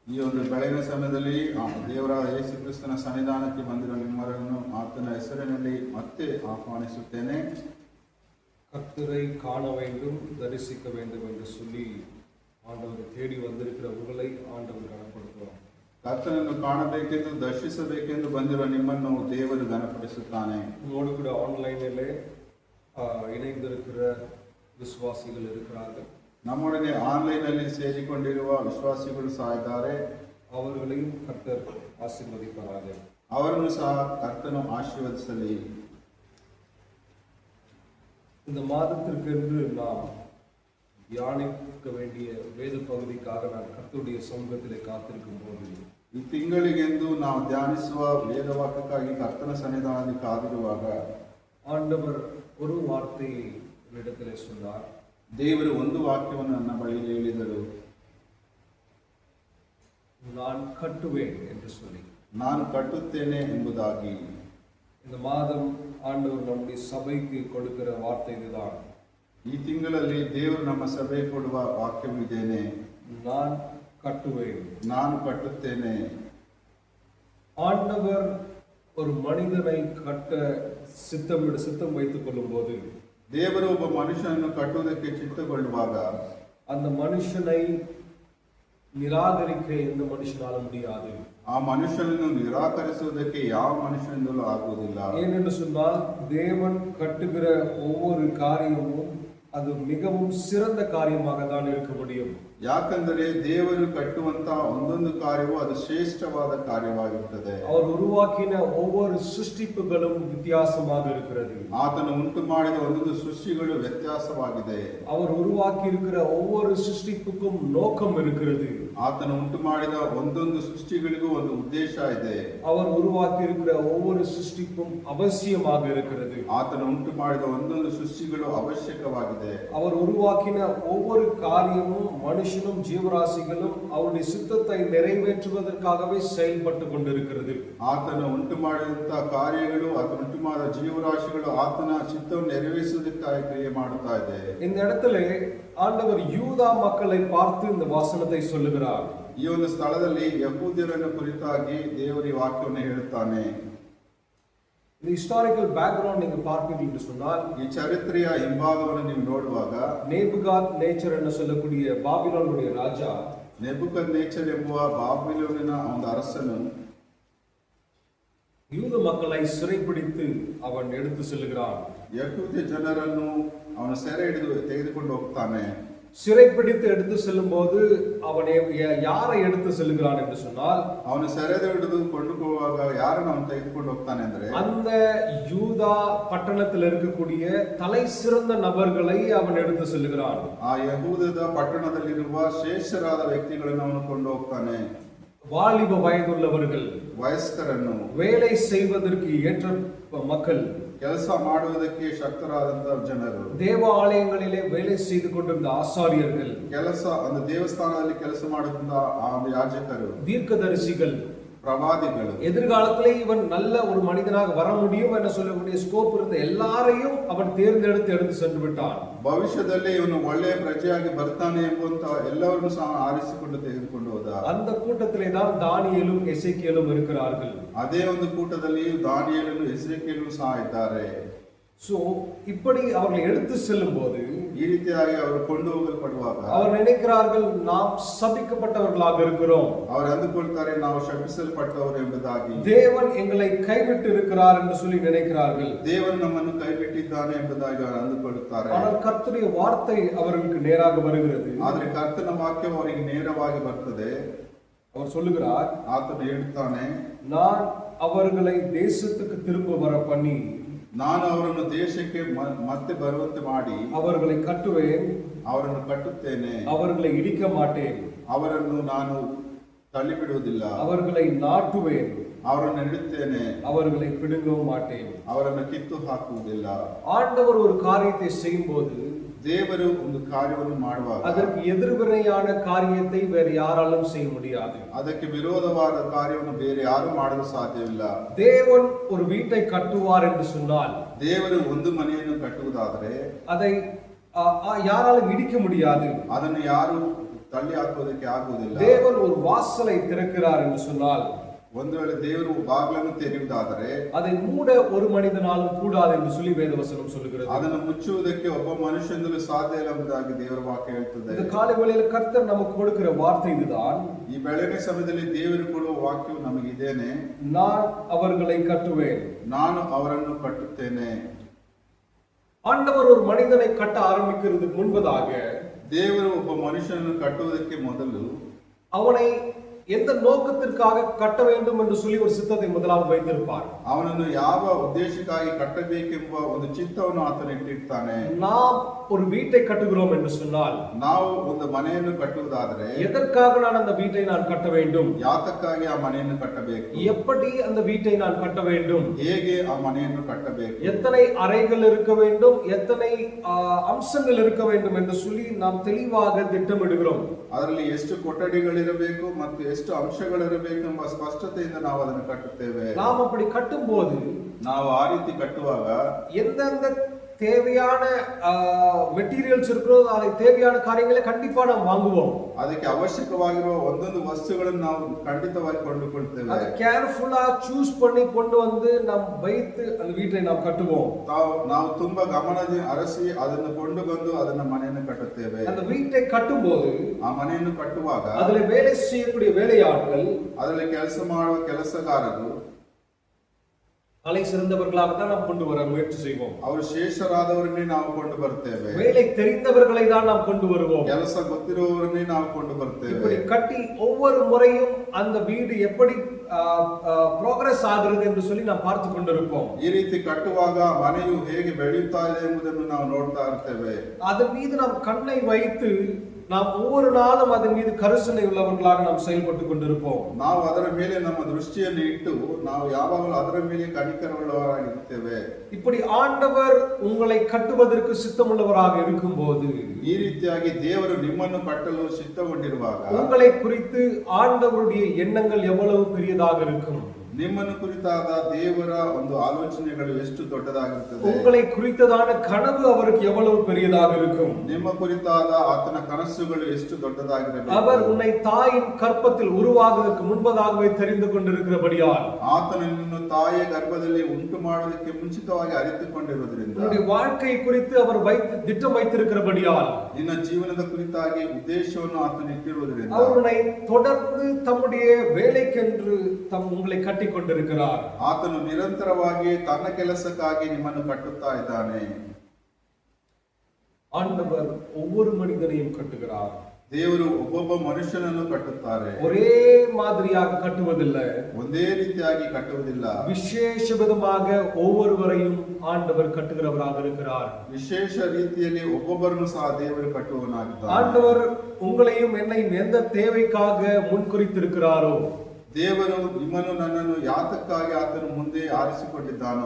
ಈ ಒಂದು ಬೆಳಗಿನ ಸಮಯದಲ್ಲಿ ದೇವರಾದ ಯೇಸು ಕ್ರಿಸ್ತನ ಸನ್ನಿಧಾನಕ್ಕೆ ಬಂದಿರುವ ನಿಮ್ಮವರನ್ನು ಆತನ ಹೆಸರಿನಲ್ಲಿ ಮತ್ತೆ ಆಹ್ವಾನಿಸುತ್ತೇನೆ. கர்த்தரை காண வேண்டும், தரிசிக்க வேண்டும் என்று சொல்லி ஆண்டவரை தேடி வந்திருக்கிற உங்களை ஆண்டவர் கனப்படுத்துவார். ಕರ್ತನನ್ನು ಕಾಣಬೇಕೆಂದು ದರ್ಶಿಸಬೇಕೆಂದು ಬಂದಿರುವ ನಿಮ್ಮನ್ನು ದೇವರು ಘನಪಡಿಸುತ್ತಾನೆ. உங்களோடு கூட ஆன்லைனிலே இணைந்திருக்கிற விசுவாசிகள் இருக்கிறார்கள். ನಮ್ಮೊಡನೆ ಆನ್ಲೈನ್ನಲ್ಲಿ ಸೇರಿಕೊಂಡಿರುವ ವಿಶ್ವಾಸಿಗಳು ಸಹ ಇದ್ದಾರೆ. அவர்களையும் கர்த்தர் ஆசீர்வதிப்பாராக. ಅವರನ್ನು ಸಹ ಕರ್ತನು ಆಶೀರ್ವದಿಸಲಿ. இந்த மாதத்திற்கென்று நாம் தியானிக்க வேண்டிய வேத பகுதிக்காக நான் கர்த்தருடைய சமூகத்திலே காத்திருக்கும் போது ಈ ತಿಂಗಳಿಗೆಂದು ನಾವು ಧ್ಯಾನಿಸುವ ವೇದವಾಕ್ಯಕ್ಕಾಗಿ ಕರ್ತನ ಸನ್ನಿಧಾನದಲ್ಲಿ ಕಾದಿರುವಾಗ ஆண்டவர் ஒரு வார்த்தையை இடத்திலே சொன்னார். ದೇವರು ಒಂದು ವಾಕ್ಯವನ್ನು ನನ್ನ ಬಳಿ ಹೇಳಿದರು. நான் கட்டுவேன் என்று சொல்லி. ನಾನು ಕಟ್ಟುತ್ತೇನೆ ಎಂಬುದಾಗಿ. இந்த மாதம் ஆண்டவர் நம்முடைய சபைக்கு கொடுக்கிற வார்த்தை இதுதான். ಈ ತಿಂಗಳಲ್ಲಿ ದೇವರು ನಮ್ಮ ಸಭೆ ಕೊಡುವ ವಾಕ್ಯವಿದ್ದೇನೆ. நான் கட்டுவேன். ನಾನು ಕಟ್ಟುತ್ತೇನೆ. ஆண்டவர் ஒரு மனிதனை கட்ட சித்தம் வைத்துக் கொள்ளும் போது, ದೇವರು ಒಬ್ಬ ಮನುಷ್ಯನನ್ನು ಕಟ್ಟುವುದಕ್ಕೆ ಚಿತ್ತಗೊಳ್ಳುವಾಗ அந்த மனுஷனை நிராகரிக்க எந்த மனுஷனால முடியாது. ಆ ಮನುಷ್ಯನನ್ನು ನಿರಾಕರಿಸುವುದಕ್ಕೆ ಯಾವ ಮನುಷ್ಯನಿಂದಲೂ ಆಗುವುದಿಲ್ಲ. ஏனென்று சொன்னால் தேவன் கட்டுகிற ஒவ்வொரு காரியமும் அது மிகவும் சிறந்த காரியமாக தான் இருக்க முடியும். ಯಾಕಂದರೆ ದೇವರು ಕಟ್ಟುವಂತಹ ಒಂದೊಂದು ಕಾರ್ಯವೂ ಅದು ಶ್ರೇಷ್ಠವಾದ ಕಾರ್ಯವಾಗಿರುತ್ತದೆ. அவர் உருவாக்கின ஒவ்வொரு சிருஷ்டிப்புகளும் வித்தியாசமாக இருக்கிறது. ಆತನು ಉಂಟು ಮಾಡಿದ ಒಂದೊಂದು ಸೃಷ್ಟಿಗಳು ವ್ಯತ್ಯಾಸವಾಗಿದೆ. அவர் உருவாக்கி இருக்கிற ஒவ்வொரு சிருஷ்டிப்புக்கும் நோக்கம் இருக்கிறது. ಆತನು ಉಂಟು ಮಾಡಿದ ಒಂದೊಂದು ಸೃಷ್ಟಿಗಳಿಗೂ ಒಂದು ಉದ್ದೇಶ ಇದೆ. அவர் உருவாக்கி இருக்கிற ஒவ்வொரு சிருஷ்டிப்பும் அவசியமாக இருக்கிறது. ಆತನು ಉಂಟು ಮಾಡಿದ ಒಂದೊಂದು ಸೃಷ್ಟಿಗಳು ಅವಶ್ಯಕವಾಗಿದೆ. அவர் உருவாக்கின ஒவ்வொரு காரியமும் மனுஷனும் ஜீவராசிகளும் அவருடைய சித்தத்தை நிறைவேற்றுவதற்காகவே செயல்பட்டு கொண்டிருக்கிறது. ಆತನು ಉಂಟು ಮಾಡಿದಂತಹ ಕಾರ್ಯಗಳು, ಆತನು ಉಂಟು ಮಾಡಿದ ಜೀವರಾಶಿಗಳು ಆತನ ಚಿತ್ತವನ್ನು ನೆರವೇರಿಸುವುದಕ್ಕಾಗಿ ಕ್ರಿಯೆ ಮಾಡುತ್ತಾ ಇದೆ. இந்த இடத்துல ஆண்டவர் யூதா மக்களை பார்த்து இந்த வசனத்தை சொல்லுகிறார். ಈ ಒಂದು ಸ್ಥಳದಲ್ಲಿ ಯಹೂದ್ಯರನ್ನು ಕುರಿತಾಗಿ ದೇವರ ವಾಕ್ಯವನ್ನು ಹೇಳುತ್ತಾನೆ. இந்த ஹிஸ்டாரிக்கல் பேக்ரவுண்ட் நீங்க பார்ப்பீர்கள் என்று சொன்னால், ಈ ಚರಿತ್ರೆಯ ಹಿಂಭಾಗವನ್ನು ನೀವು ನೋಡುವಾಗ நேபுகாத் நேச்சர் என்று சொல்லக்கூடிய பாபிலோனுடைய ராஜா, ನೆಬೂಕದ್ನೆಚ್ಚರ್ ಎಂಬುವ ಬಾಬಿಲೋನಿನ ಒಂದು ಅರಸನು யூத மக்களை சிறைப்பிடித்து அவன் எடுத்து செல்கிறான். ಯಹೂದ್ಯ ಜನರನ್ನು ಅವನು ಸೆರೆ ಹಿಡಿದು ತೆಗೆದುಕೊಂಡು ಹೋಗ್ತಾನೆ. சிறைப்பிடித்து எடுத்து செல்லும் போது அவன் யாரை எடுத்து செல்கிறான் என்று சொன்னால், ಅವನು ಸೆರೆದು ಹಿಡಿದು ಕೊಂಡು ಹೋಗುವಾಗ ಯಾರನ್ನು ಅವನು ತೆಗೆದುಕೊಂಡು ಹೋಗ್ತಾನೆ ಅಂದ್ರೆ அந்த யூதா பட்டணத்தில் இருக்கக்கூடிய தலை சிறந்த நபர்களை அவன் எடுத்து செல்கிறான். ಆ ಯಹೂದದ ಪಟ್ಟಣದಲ್ಲಿರುವ ಶ್ರೇಷ್ಠರಾದ ವ್ಯಕ್ತಿಗಳನ್ನು ಅವನು ಕೊಂಡು ಹೋಗ್ತಾನೆ. வாலிப வயதுள்ளவர்கள், ವಯಸ್ಕರನ್ನು, வேலை செய்வதற்கு ஏற்ற மக்கள், ಕೆಲಸ ಮಾಡುವುದಕ್ಕೆ ಶಕ್ತರಾದಂತಹ ಜನರು, தேவாலயங்களிலே வேலை செய்து கொண்டிருந்த ஆசாரியர்கள், ಕೆಲಸ அந்த ದೇವಸ್ಥಾನದಲ್ಲಿ ಕೆಲಸ ಮಾಡುತ್ತಿದ್ದ ಆ ಯಾಜಕರು, தீர்க்கதரிசிகள், ಪ್ರವಾದಿಗಳು, எதிர்காலத்திலே இவன் நல்ல ஒரு மனிதனாக வர முடியும் என்று சொல்லக்கூடிய ஸ்கோப் இருந்த எல்லாரையும் அவன் தேர்ந்தெடுத்து எடுத்து சென்று விட்டான். ಭವಿಷ್ಯದಲ್ಲಿ ಇವನು ಒಳ್ಳೆಯ ಪ್ರಜೆಯಾಗಿ ಬರ್ತಾನೆ ಎಂಬಂತ ಎಲ್ಲವನ್ನೂ ಸಹ ಆರಿಸಿಕೊಂಡು ತೆಗೆದುಕೊಂಡು ಹೋದ. அந்த கூட்டத்திலே தான் தானியேலும் எசேக்கியேலும் இருக்கிறார்கள். ಅದೇ ಒಂದು ಕೂಟದಲ್ಲಿ ದಾನಿಯೇಲನು ಎಸೇಕಿಯೇಲನು ಸಹ ಇದ್ದಾರೆ. சோ இப்படி அவர்களை எடுத்து செல்லும் போது, ಈ ರೀತಿಯಾಗಿ ಅವರು ಕೊಂಡು ಹೋಗಲ್ಪಡುವಾಗ அவர் நினைக்கிறார்கள் நாம் சபிக்கப்பட்டவர்களாக இருக்கிறோம், ಅವರು ಅಂದುಕೊಳ್ತಾರೆ ನಾವು ಶಪಿಸಲ್ಪಟ್ಟವರು ಎಂಬುದಾಗಿ. தேவன் எங்களை கைவிட்டு இருக்கிறார் என்று சொல்லி நினைக்கிறார்கள். ದೇವರು ನಮ್ಮನ್ನು ಕೈಬಿಟ್ಟಿದ್ದಾನೆ ಎಂಬುದಾಗಿ ಅವರು ಅಂದುಕೊಳ್ಳುತ್ತಾರೆ. ஆனால் கர்த்தருடைய வார்த்தை அவர்களுக்கு நேராக வருகிறது. ಆದರೆ ಕರ್ತನ ವಾಕ್ಯ ಅವರಿಗೆ ನೇರವಾಗಿ ಬರ್ತದೆ. அவர் சொல்லுகிறார், ಆತನು ಹೇಳುತ್ತಾನೆ, நான் அவர்களை தேசத்துக்கு திரும்ப வர பண்ணி, ನಾನು ಅವರನ್ನು ದೇಶಕ್ಕೆ ಮತ್ತೆ ಬರುವಂತೆ ಮಾಡಿ அவர்களை கட்டுவேன், ಅವರನ್ನು ಕಟ್ಟುತ್ತೇನೆ, அவர்களை இடிக்க மாட்டேன், ಅವರನ್ನು ನಾನು ತಳ್ಳಿಬಿಡುವುದಿಲ್ಲ, அவர்களை நாட்டுவேன், ಅವರನ್ನು ಇಡುತ್ತೇನೆ, அவர்களை பிடுங்கவும் மாட்டேன். ಅವರನ್ನು ಕಿತ್ತು ಹಾಕುವುದಿಲ್ಲ. ஆண்டவர் ஒரு காரியத்தை செய்யும்போது ದೇವರು ಒಂದು ಕಾರ್ಯವನ್ನು ಮಾಡುವಾಗ அதற்கு எதிர்வினையான காரியத்தை வேறு யாராலும் செய்ய முடியாது. ಅದಕ್ಕೆ ವಿರೋಧವಾದ ಕಾರ್ಯವನ್ನು ಬೇರೆ ಯಾರು ಮಾಡಲು ಸಾಧ್ಯವಿಲ್ಲ. தேவன் ஒரு வீட்டை கட்டுவார் என்று சொன்னால் ದೇವರು ಒಂದು ಮನೆಯನ್ನು ಕಟ್ಟುವುದಾದರೆ அதை யாராலும் இடிக்க முடியாது. ಅದನ್ನು ಯಾರು ತಳ್ಳಿ ಹಾಕುವುದಕ್ಕೆ ಆಗುವುದಿಲ್ಲ. தேவன் ஒரு வாசலை திறக்கிறார் என்று சொன்னால் ಒಂದು ವೇಳೆ ದೇವರು ಬಾಗಿಲನ್ನು ತೆರೆಯುವುದಾದರೆ அதை மூட ஒரு மனிதனாலும் கூடாது என்று சொல்லி வேதவசனம் சொல்லுகிறது. ಅದನ್ನು ಮುಚ್ಚುವುದಕ್ಕೆ ಒಬ್ಬ ಮನುಷ್ಯನಿಂದಲೂ ಸಾಧ್ಯ ಇಲ್ಲ ಎಂಬುದಾಗಿ ದೇವರ ವಾಕ್ಯ ಹೇಳ್ತದೆ. இந்த காலை வேளையில் கர்த்தர் நமக்கு கொடுக்கிற வார்த்தை இதுதான். ಈ ಬೆಳಗಿನ ಸಮಯದಲ್ಲಿ ದೇವರು ಕೊಡುವ ವಾಕ್ಯವು ನಮಗೆ ಇದೇನೆ, நான் அவர்களை கட்டுவேன், ನಾನು ಅವರನ್ನು ಕಟ್ಟುತ್ತೇನೆ. ஆண்டவர் ஒரு மனிதனை கட்ட ஆரம்பிக்கிறதுக்கு முன்பதாக ದೇವರು ಒಬ್ಬ ಮನುಷ್ಯನನ್ನು ಕಟ್ಟುವುದಕ್ಕೆ ಮೊದಲು அவனை எந்த நோக்கத்திற்காக கட்ட வேண்டும் என்று சொல்லி ஒரு சித்தத்தை முதலாவது வைத்திருப்பார். ಅವನನ್ನು ಯಾವ ಉದ್ದೇಶಕ್ಕಾಗಿ ಕಟ್ಟಬೇಕೆಂಬ ಒಂದು ಚಿತ್ತವನ್ನು ಆತನು ಇಟ್ಟಿರ್ತಾನೆ. நாம் ஒரு வீட்டை கட்டுகிறோம் என்று சொன்னால் ನಾವು ಒಂದು ಮನೆಯನ್ನು ಕಟ್ಟುವುದಾದರೆ எதற்காக நான் அந்த வீட்டை நான் கட்ட வேண்டும், ಯಾತಕ್ಕಾಗಿ ಆ ಮನೆಯನ್ನು ಕಟ್ಟಬೇಕು, எப்படி அந்த வீட்டை நான் கட்ட வேண்டும், ಹೇಗೆ ಆ ಮನೆಯನ್ನು ಕಟ್ಟಬೇಕು, எத்தனை அறைகள் இருக்க வேண்டும், எத்தனை அம்சங்கள் இருக்க வேண்டும் என்று சொல்லி நாம் தெளிவாக திட்டமிடுகிறோம். ಅದರಲ್ಲಿ ಎಷ್ಟು ಕೊಠಡಿಗಳಿರಬೇಕು ಮತ್ತು ಎಷ್ಟು ಅಂಶಗಳಿರಬೇಕು ಎಂಬ ಸ್ಪಷ್ಟತೆಯಿಂದ ನಾವು ಅದನ್ನು ಕಟ್ಟುತ್ತೇವೆ. நாம் அப்படி கட்டும்போது ನಾವು ಆ ರೀತಿ ಕಟ್ಟುವಾಗ எந்தெந்த தேவையான மெட்டீரியல்ஸ் இருக்கிறோ அதை தேவையான காரியங்களை கண்டிப்பா நாம் வாங்குவோம். ಅದಕ್ಕೆ ಅವಶ್ಯಕವಾಗಿರುವ ಒಂದೊಂದು ವಸ್ತುಗಳನ್ನು ನಾವು ಖಂಡಿತವಾಗಿ ಕೊಂಡುಕೊಳ್ತೇವೆ. அதை கேர்ஃபுல்லா சூஸ் பண்ணி கொண்டு வந்து நாம் வைத்து அந்த வீட்டை நாம் கட்டுவோம். ನಾವು ತುಂಬಾ ಗಮನದಿಂದ ಅರಸಿ ಅದನ್ನು ಕೊಂಡು ಬಂದು ಅದನ್ನ ಮನೆಯನ್ನು ಕಟ್ಟುತ್ತೇವೆ. அந்த வீட்டை கட்டும்போது ಆ ಮನೆಯನ್ನು ಕಟ್ಟುವಾಗ அதிலே வேலை செய்யக்கூடிய வேலையாட்கள், ಅದರಲ್ಲಿ ಕೆಲಸ ಮಾಡುವ ಕೆಲಸಗಾರರು தலை சிறந்தவர்களாக தான் நாம் கொண்டு வர முயற்சி செய்வோம். ಅವರು ಶ್ರೇಷ್ಠರಾದವರನ್ನೇ ನಾವು ಕೊಂಡು ಬರ್ತೇವೆ. வேலை தெரிந்தவர்களை தான் நாம் கொண்டு வருவோம். ಕೆಲಸ ಗೊತ್ತಿರುವವರನ್ನೇ ನಾವು ಕೊಂಡು ಬರ್ತೇವೆ. இப்படி கட்டி ஒவ்வொரு முறையும் அந்த வீடு எப்படி ಪ್ರೋಗ್ರೆಸ್ ಆಗುತ್ತದೆ ಎಂದು சொல்லி ನಾವು பார்த்து கொண்டிருப்போம். ಈ ರೀತಿ ಕಟ್ಟುವಾಗ ಮನೆಯು ಹೇಗೆ ಬೆಳೆಯುತ್ತಾ ಇದೆ ಎಂಬುದನ್ನು ನಾವು ನೋಡ್ತಾ ಇರ್ತೇವೆ. அதன் மீது நாம் கண்ணை வைத்து நாம் ஒவ்வொரு நாளும் அதன் மீது கரிசனை உள்ளவர்களாக நாம் செயல்பட்டு கொண்டிருப்போம். ನಾವು ಅದರ ಮೇಲೆ ನಮ್ಮ ದೃಷ್ಟಿಯನ್ನು ಇಟ್ಟು ನಾವು ಯಾವಾಗಲೂ ಅದರ ಮೇಲೆ ಕನಿಕರವುಳ್ಳವರಾಗಿರುತ್ತೇವೆ. இப்படி ஆண்டவர் உங்களை கட்டுவதற்கு சித்தமுள்ளவராக இருக்கும்போது, ಈ ರೀತಿಯಾಗಿ ದೇವರು ನಿಮ್ಮನ್ನು ಕಟ್ಟಲು ಸಿದ್ಧಗೊಂಡಿರುವಾಗ உங்களை குறித்து ஆண்டவருடைய எண்ணங்கள் எவ்வளவு பெரியதாக இருக்கும், ನಿಮ್ಮನ್ನು ಕುರಿತಾದ ದೇವರ ಒಂದು ಆಲೋಚನೆಗಳು ಎಷ್ಟು ದೊಡ್ಡದಾಗಿರುತ್ತದೆ, உங்களை குறித்ததான கனவு அவருக்கு எவ்வளவு பெரியதாக இருக்கும், ನಿಮ್ಮ ಕುರಿತಾದ ಆತನ ಕನಸುಗಳು ಎಷ್ಟು ದೊಡ್ಡದಾಗಿರಬೇಕು. அவர் உன்னை தாயின் கற்பத்தில் உருவாகுவதற்கு முன்பதாகவே தெரிந்து கொண்டிருக்கிறபடியால், ಆತನ ನಿನ್ನನ್ನು ತಾಯಿಯ ಗರ್ಭದಲ್ಲಿ ಉಂಟು ಮಾಡುವುದಕ್ಕೆ ಮುಂಚಿತವಾಗಿ ಅರಿತುಕೊಂಡಿರುವುದರಿಂದ, உன்னுடைய வாழ்க்கை குறித்து அவர் திட்டம் வைத்திருக்கிறபடியால், ನಿನ್ನ ಜೀವನದ ಕುರಿತಾಗಿ ಉದ್ದೇಶವನ್ನು ಆತನು ಇಟ್ಟಿರುವುದರಿಂದ, அவர் உன்னை தொடர்ந்து தம்முடைய வேலைக்கென்று உங்களை கட்டி கொண்டிருக்கிறார். ಆತನು ನಿರಂತರವಾಗಿ ತನ್ನ ಕೆಲಸಕ್ಕಾಗಿ ನಿಮ್ಮನ್ನು ಕಟ್ಟುತ್ತಾ ಇದ್ದಾನೆ. ஆண்டவர் ஒவ்வொரு மனிதனையும் கட்டுகிறார். ದೇವರು ಒಬ್ಬೊಬ್ಬ ಮನುಷ್ಯನನ್ನು ಕಟ್ಟುತ್ತಾರೆ. ஒரே மாதிரியாக கட்டுவதில்லை, ಒಂದೇ ರೀತಿಯಾಗಿ ಕಟ್ಟುವುದಿಲ್ಲ. விசேஷ விதமாக ஒவ்வொருவரையும் ஆண்டவர் கட்டுகிறவராக இருக்கிறார். ವಿಶೇಷ ರೀತಿಯಲ್ಲಿ ಒಬ್ಬೊಬ್ಬರನ್ನು ಸಹ ದೇವರು ಕಟ್ಟುವವನಾಗಿದ್ದಾನೆ. ஆண்டவர் உங்களையும் என்னையும் எந்த தேவைக்காக முன்குறித்திருக்கிறாரோ, ದೇವರು ನಿಮ್ಮನ್ನು ನನ್ನನ್ನು ಯಾತಕ್ಕಾಗಿ ಆತನು ಮುಂದೆ ಆರಿಸಿಕೊಂಡಿದ್ದಾನೋ,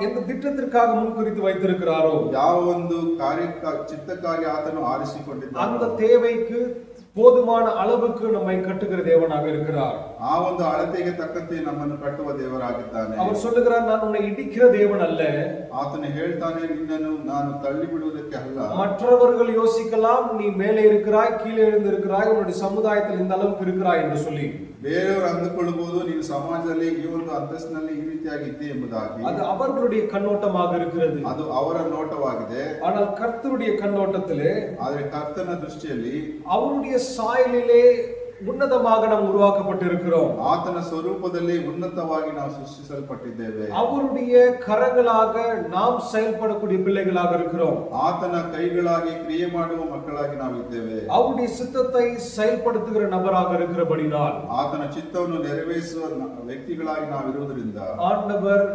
எந்த திட்டத்திற்காக முன்குறித்து வைத்திருக்கிறாரோ, ಯಾವ ಒಂದು ಚಿತ್ತಕ್ಕಾಗಿ ಆತನು ಆರಿಸಿಕೊಂಡಿದ್ದಾನೋ அந்த தேவைக்கு போதுமான அளவுக்கு நம்மை கட்டுகிற தேவனாக இருக்கிறார். ಆ ಒಂದು ಅಳತೆಗೆ ತಕ್ಕಂತೆ ನಮ್ಮನ್ನು ಕಟ್ಟುವ ದೇವರಾಗಿದ್ದಾನೆ. அவர் சொல்லுகிறார், நான் உன்னை இடிக்கிற தேவன் அல்ல. ಆತನು ಹೇಳ್ತಾನೆ, ನಿನ್ನನ್ನು ನಾನು ತಳ್ಳಿ ಬಿಡುವುದಕ್ಕೆ ಅಲ್ಲ. மற்றவர்கள் யோசிக்கலாம், நீ மேலே இருக்கிறாய், கீழே எழுந்திருக்கிறாய், உன்னுடைய சமுதாயத்தில் இந்த அளவுக்கு இருக்கிறாய் என்று சொல்லி. ಬೇರೆಯವರು ಅಂದುಕೊಳ್ಳಬಹುದು, ನೀನು ಸಮಾಜದಲ್ಲಿ ಈ ಒಂದು ಅಂತಸ್ತಿನಲ್ಲಿ ಈ ರೀತಿಯಾಗಿ ಇದ್ದೆ ಎಂಬುದಾಗಿ. அது அவர்களுடைய கண்ணோட்டமாக இருக்கிறது. ಅದು ಅವರ ನೋಟವಾಗಿದೆ. ஆனால் கர்த்தருடைய கண்ணோட்டத்திலே, ಆದರೆ ಕರ್ತನ ದೃಷ್ಟಿಯಲ್ಲಿ அவருடைய சாயலிலே ಉನ್ನತமாக நாம் உருவாக்கப்பட்டிருக்கிறோம். ಆತನ ಸ್ವರೂಪದಲ್ಲಿ ಉನ್ನತವಾಗಿ ನಾವು ಸೃಷ್ಟಿಸಲ್ಪಟ್ಟಿದ್ದೇವೆ. அவருடைய கரங்களாக நாம் செயல்படக்கூடிய பிள்ளைகளாக இருக்கிறோம். ಆತನ ಕೈಗಳಾಗಿ ಕ್ರಿಯೆ ಮಾಡುವ ಮಕ್ಕಳಾಗಿ ನಾವು ಇದ್ದೇವೆ. அவருடைய சித்தத்தை செயல்படுத்துகிற நபராக இருக்கிறபடினால், ಆತನ ಚಿತ್ತವನ್ನು ನೆರವೇರಿಸುವ ವ್ಯಕ್ತಿಗಳಾಗಿ ನಾವು ಇರುವುದರಿಂದ, ஆண்டவர்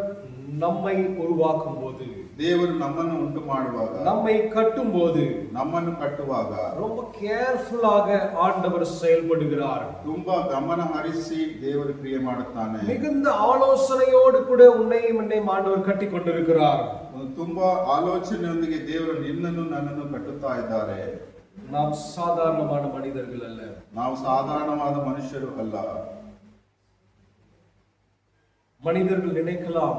நம்மை உருவாக்கும் போது, ದೇವರು ನಮ್ಮನ್ನು ಉಂಟು ಮಾಡುವಾಗ, நம்மை கட்டும் போது ನಮ್ಮನ್ನು ಕಟ್ಟುವಾಗ ரொம்ப கேர்ஃபுல்லாக ஆண்டவர் செயல்படுகிறார். ತುಂಬಾ ಗಮನ ಹರಿಸಿ ದೇವರು ಕ್ರಿಯೆ ಮಾಡುತ್ತಾನೆ. மிகுந்த ஆலோசனையோடு கூட உன்னையும் என்னையும் ஆண்டவர் கட்டி கொண்டிருக்கிறார். ತುಂಬಾ ಆಲೋಚನೆಯೊಂದಿಗೆ ದೇವರು ನಿನ್ನನ್ನು ನನ್ನನ್ನು ಕಟ್ಟುತ್ತಾ ಇದ್ದಾರೆ. நாம் சாதாரணமான மனிதர்கள் அல்ல. ನಾವು ಸಾಧಾರಣವಾದ ಮನುಷ್ಯರು ಅಲ್ಲ. மனிதர்கள் நினைக்கலாம்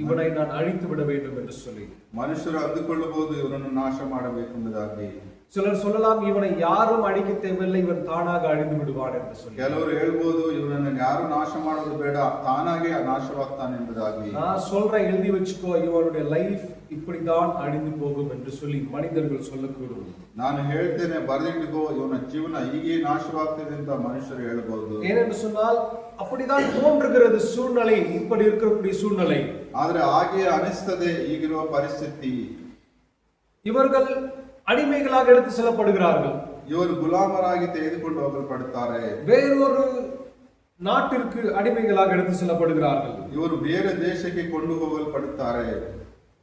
ಇವனை ನಾನು ಅಳಿತು ಬಿಡ வேண்டும் என்று சொல்லி. ಮನುಷ್ಯರು ಅಂದುಕೊಳ್ಳಬಹುದು ಇವನನ್ನು ನಾಶ ಮಾಡಬೇಕೆಂಬುದಾಗಿ. சிலர் சொல்லலாம் இவனை யாரும் அழிக்க தேவையில்லை, இவன் தானாக அழிந்து விடுவான் என்று சொல்லி. ಕೆಲವರು ಹೇಳ್ಬೋದು ಇವನನ್ನು ಯಾರು ನಾಶ ಮಾಡೋದು ಬೇಡ, ತಾನಾಗೆ ನಾಶವಾಗ್ತಾನೆ ಎಂಬುದಾಗಿ. நான் சொல்றேன், எழுதி வச்சுக்கோ, இவனுடைய லைஃப் இப்படிதான் அழிந்து போகும் என்று சொல்லி மனிதர்கள் சொல்லக்கூடும். ನಾನು ಹೇಳ್ತೇನೆ, ಬರೆದಿಟ್ಟುಕೋ, ಇವನ ಜೀವನ ಹೀಗೆ ನಾಶವಾಗ್ತದೆ ಅಂತ ಮನುಷ್ಯರು ಹೇಳ್ಬೋದು. ஏனென்று சொன்னால் அப்படிதான் தோன்றுகிறது சூழ்நிலை, இப்படி இருக்கக்கூடிய சூழ்நிலை. ಆದ್ರೆ ಹಾಗೆ ಅನಿಸ್ತದೆ ಈಗಿರುವ ಪರಿಸ್ಥಿತಿ. இவர்கள் அடிமைகளாக எடுத்து செல்லப்படுகிறார்கள். ಇವರು ಗುಲಾಮರಾಗಿ ತೆಗೆದುಕೊಂಡು ಹೋಗಲ್ಪಡುತ್ತಾರೆ. வேறொரு நாட்டிற்கு அடிமைகளாக எடுத்து செல்லப்படுகிறார்கள். ಇವರು ಬೇರೆ ದೇಶಕ್ಕೆ ಕೊಂಡು ಹೋಗಲ್ಪಡುತ್ತಾರೆ.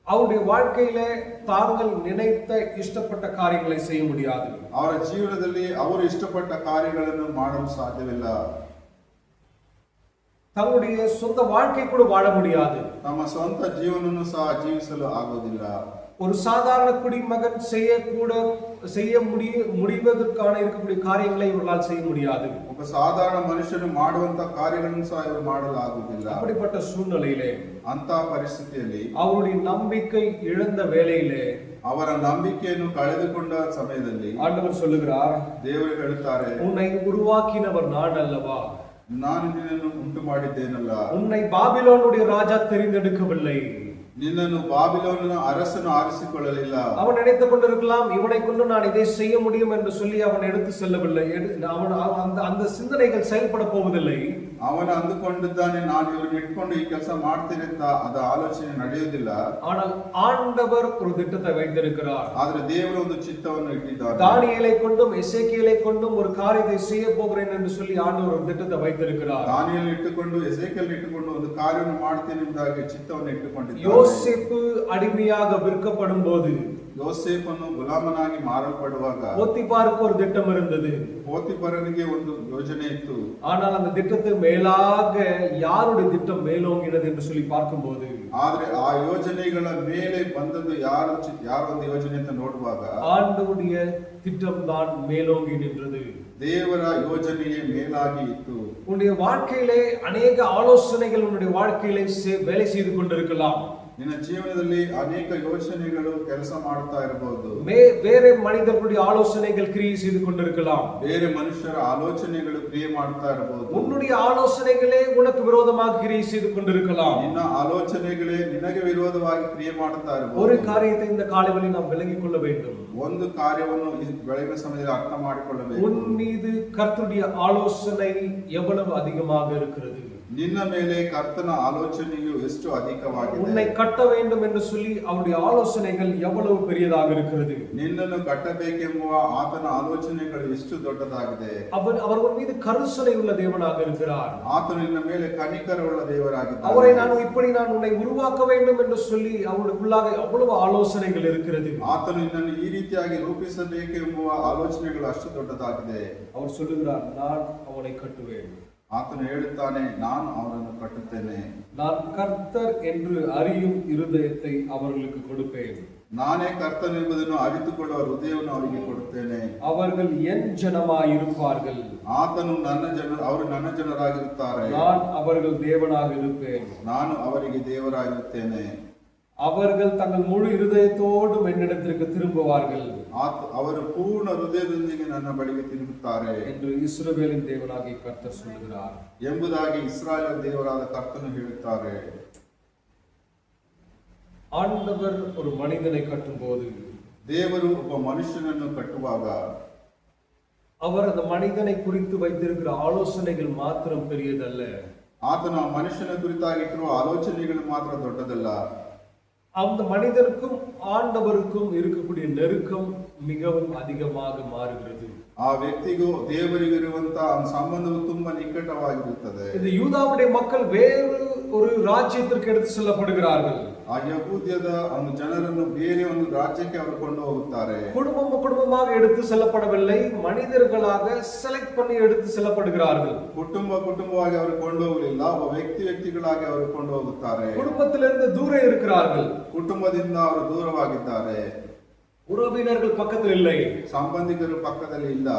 அவருடைய வாழ்க்கையிலே தாங்கள் நினைத்த இஷ்டப்பட்ட காரியங்களை செய்ய முடியாது. ಅವರ ಜೀವನದಲ್ಲಿ ಅವರು ಇಷ್ಟಪಟ್ಟ ಕಾರ್ಯಗಳನ್ನು ಮಾಡಲು ಸಾಧ್ಯವಿಲ್ಲ. தங்களுடைய சொந்த வாழ்க்கை கூட வாழ முடியாது. ತಮ್ಮ ಸ್ವಂತ ಜೀವನವನ್ನು ಸಹ ಜೀವಿಸಲು ಆಗುವುದಿಲ್ಲ. ஒரு சாதாரண குடிமகன் செய்ய முடிவதற்கான இருக்கக்கூடிய காரியங்களை இவர்களால் செய்ய முடியாது. ಒಬ್ಬ ಸಾಧಾರಣ ಮನುಷ್ಯನು ಮಾಡುವಂತ ಕಾರ್ಯಗಳನ್ನು ಸಹ ಇವರು ಮಾಡಲು ಆಗುವುದಿಲ್ಲ. அப்படிப்பட்ட சூழ்நிலையிலே, ಅಂತ ಪರಿಸ್ಥಿತಿಯಲ್ಲಿ, அவருடைய நம்பிக்கை இழந்த வேளையிலே, ಅವರ ನಂಬಿಕೆಯನ್ನು ಕಳೆದುಕೊಂಡ ಸಮಯದಲ್ಲಿ ஆண்டவர் சொல்லுகிறார், ದೇವರು ಹೇಳುತ್ತಾರೆ, உன்னை உருவாக்கினவர் நான் அல்லவா, ನಾನು ನಿನ್ನನ್ನು ಉಂಟು ಮಾಡಿದ್ದೇನಲ್ಲ, உன்னை பாபிலோனுடைய ராஜா தெரிந்தெடுக்கவில்லை, ನಿನ್ನನ್ನು ಬಾಬಿಲೋನಿನ ಅರಸನು ಆರಿಸಿಕೊಳ್ಳಲಿಲ್ಲ. அவன் நினைத்துக் கொண்டிருக்கலாம் இவனை கொண்டு நான் இதை செய்ய முடியும் என்று சொல்லி அவன் எடுத்து செல்லவில்லை. அந்த சிந்தனைகள் செயல்பட போவதில்லை. ಅವನು ಅಂದುಕೊಂಡಿದ್ದಾನೆ, ನಾನು ಇವ್ರನ್ನ ಇಟ್ಕೊಂಡು ಈ ಕೆಲಸ ಮಾಡ್ತೇನೆ ಅಂತ. ಅದ ಆಲೋಚನೆ ನಡೆಯುವುದಿಲ್ಲ. ஆனால் ஆண்டவர் ஒரு திட்டத்தை வைத்திருக்கிறார். ಆದ್ರೆ ದೇವರು ಒಂದು ಚಿತ್ತವನ್ನು ಇಟ್ಟಿದ್ದಾರೆ. தானியேலை கொண்டும் எசேக்கியேலை கொண்டும் ஒரு காரியத்தை செய்ய போகிறேன் என்று சொல்லி ஆண்டவர் ஒரு திட்டத்தை வைத்திருக்கிறார். ದಾನಿಯೇಲನ್ನು ಇಟ್ಟುಕೊಂಡು ಎಸೇಕಿಯೇಲನ್ನು ಇಟ್ಟುಕೊಂಡು ಒಂದು ಕಾರ್ಯವನ್ನು ಮಾಡ್ತೇನೆ ಎಂಬುದಾಗಿ ಚಿತ್ತವನ್ನು ಇಟ್ಟುಕೊಂಡಿದ್ದಾರೆ. யோசேப்பு அடிமையாக விற்கப்படும் போது, ಯೋಸೇಫನು ಗುಲಾಮನಾಗಿ ಮಾರಲ್ಪಡುವಾಗ போத்திபாருக்கு ஒரு திட்டம் இருந்தது. போத்திபರನಿಗೆ ಒಂದು ಯೋಜನೆ ಇತ್ತು. ஆனால் அந்த திட்டத்துக்கு மேலாக யாருடைய திட்டம் மேலோங்கினது என்று சொல்லி பார்க்கும்போது, ಆದ್ರೆ ಆ ಯೋಜನೆಗಳ ಮೇಲೆ ಬಂದದ್ದು ಯಾರೊಂದು ಯೋಜನೆ ಅಂತ ನೋಡುವಾಗ ஆண்டவருடைய திட்டம் தான் மேலோங்கி நின்றது. ದೇವರ ಯೋಜನೆಯೇ ಮೇಲಾಗಿ ಇತ್ತು. உன்னுடைய வாழ்க்கையிலே அநேக ஆலோசனைகள் உன்னுடைய வாழ்க்கையிலே வேலை செய்து கொண்டிருக்கலாம். ನಿನ್ನ ಜೀವನದಲ್ಲಿ ಅನೇಕ ಯೋಚನೆಗಳು ಕೆಲಸ ಮಾಡ್ತಾ ಇರಬಹುದು. ಬೇರೆ மனிதர்களுடைய ஆலோசனைகள் கிரியை செய்து கொண்டிருக்கலாம். ಬೇರೆ ಮನುಷ್ಯರ ಆಲೋಚನೆಗಳು ಕ್ರಿಯೆ ಮಾಡ್ತಾ ಇರಬಹುದು. உன்னுடைய ஆலோசனைகளே உனக்கு விரோதமாக கிரியை செய்து கொண்டிருக்கலாம். ನಿನ್ನ ಆಲೋಚನೆಗಳೇ ನಿನಗೆ ವಿರೋಧವಾಗಿ ಕ್ರಿಯೆ ಮಾಡ್ತಾ ಇರಬಹುದು. ஒரு காரியத்தை இந்த காலைவெளி நாம் விளங்கிக் கொள்ள வேண்டும். ಒಂದು ಕಾರ್ಯವನ್ನು ಬೆಳಗಿನ ಸಮಯದಲ್ಲಿ ಅರ್ಥ ಮಾಡಿಕೊಳ್ಳಬೇಕು. உன் மீது கர்த்தருடைய ஆலோசனை எவ்வளவு அதிகமாக இருக்கிறது. ನಿನ್ನ ಮೇಲೆ ಕರ್ತನ ಆಲೋಚನೆಯು ಎಷ್ಟು ಅಧಿಕವಾಗಿದೆ. உன்னை கட்ட வேண்டும் என்று சொல்லி அவருடைய ஆலோசனைகள் எவ்வளவு பெரியதாக இருக்கிறது. ನಿನ್ನನ್ನು ಕಟ್ಟಬೇಕೆಂಬುವ ಆತನ ಆಲೋಚನೆಗಳು ಎಷ್ಟು ದೊಡ್ಡದಾಗಿದೆ. அவர் உன் மீது கருணை உள்ள தேவனாக இருக்கிறார். ಆತನು ನಿನ್ನ ಮೇಲೆ ಕನಿಕರವುಳ್ಳ ದೇವರಾಗಿದ್ದಾನೆ. அவரை நான் உன்னை உருவாக்க வேண்டும் என்று சொல்லி அவருக்குள்ளாக அவ்வளவு ಆಲೋಚನೆಗಳು இருக்கிறது. ಆತನು ನಿನ್ನನ್ನು ಈ ರೀತಿಯಾಗಿ ರೂಪಿಸಬೇಕೆಂಬುವ ಆಲೋಚನೆಗಳು ಅಷ್ಟು ದೊಡ್ಡದಾಗಿದೆ. அவர் சொல்லுகிறார், நான் அவனை கட்டுவேன். ಆತನು ಹೇಳುತ್ತಾನೆ, ನಾನು ಅವರನ್ನು ಕಟ್ಟುತ್ತೇನೆ. நான் கர்த்தர் என்று அறியும் இருதயத்தை அவர்களுக்கு கொடுப்பேன். ನಾನೇ ಕರ್ತನೆಂಬುದನ್ನು ಅರಿತುಕೊಳ್ಳುವ ಹೃದಯವನ್ನು ಅವರಿಗೆ ಕೊಡುತ್ತೇನೆ. அவர்கள் என் ஜனமாய் இருப்பார்கள். ಆತನು ಅವರು ನನ್ನ ಜನರಾಗಿರುತ್ತಾರೆ. நான் அவர்கள் தேவனாக இருப்பேன். ನಾನು ಅವರಿಗೆ ದೇವರಾಗಿರುತ್ತೇನೆ. அவர்கள் தங்கள் முழு இருதயத்தோடு என்னிடத்திற்கு திரும்புவார்கள். ಅವರು ಪೂರ್ಣ ಹೃದಯದೊಂದಿಗೆ ನನ್ನ ಬಳಿಗೆ ತಿರುಗುತ್ತಾರೆ என்று இஸ்ரவேலின் தேவனாகிய கர்த்தர் சொல்லுகிறார் ಎಂಬುದಾಗಿ ಇಸ್ರಾಯೇಲ್ ದೇವರಾದ ಕರ್ತನು ಹೇಳುತ್ತಾರೆ. ஆண்டவர் ஒரு மனிதனை கட்டும்போது, ದೇವರು ಒಬ್ಬ ಮನುಷ್ಯನನ್ನು ಕಟ್ಟುವಾಗ அவர் அந்த மனிதனை குறித்து வைத்திருக்கிற ஆலோசனைகள் மாத்திரம் பெரியதல்ல. ಆತನ ಮನುಷ್ಯನ ಕುರಿತಾಗಿಟ್ಟಿರುವ ಆಲೋಚನೆಗಳು ಮಾತ್ರ ದೊಡ್ಡದಲ್ಲ. அந்த மனிதனுக்கும் ஆண்டவருக்கும் இருக்கக்கூடிய நெருக்கம் மிகவும் அதிகமாக மாறுகிறது. ಆ ವ್ಯಕ್ತಿಗೂ ದೇವರಿಗಿರುವಂತಹ ಸಂಬಂಧವು ತುಂಬಾ ನಿಕಟವಾಗಿರುತ್ತದೆ. இந்த யூதாவுடைய மக்கள் வேறு ஒரு ராஜ்யத்திற்கு எடுத்து செல்லப்படுகிறார்கள். ಆ ಯಹೂದ್ಯದ ಒಂದು ಜನರನ್ನು ಬೇರೆ ಒಂದು ರಾಜ್ಯಕ್ಕೆ ಅವರು ಕೊಂಡು ಹೋಗುತ್ತಾರೆ. குடும்பமாக எடுத்து செல்லப்படவில்லை, மனிதர்களாக செலக்ட் பண்ணி எடுத்து செல்லப்படுகிறார்கள். ಕುಟುಂಬವಾಗಿ ಅವರು ಕೊಂಡು ಹೋಗಲಿಲ್ಲ, ಒಬ್ಬ ವ್ಯಕ್ತಿಗಳಾಗಿ ಅವರು ಕೊಂಡು ಹೋಗುತ್ತಾರೆ. குடும்பத்திலிருந்து ದೂರ இருக்கிறார்கள். ಕುಟುಂಬದಿಂದ ಅವರು ದೂರವಾಗಿದ್ದಾರೆ. உறவினர்கள் பக்கத்தில் இல்லை, ಸಂಬಂಧಿಕರು ಪಕ್ಕದಲ್ಲಿ ಇಲ್ಲ.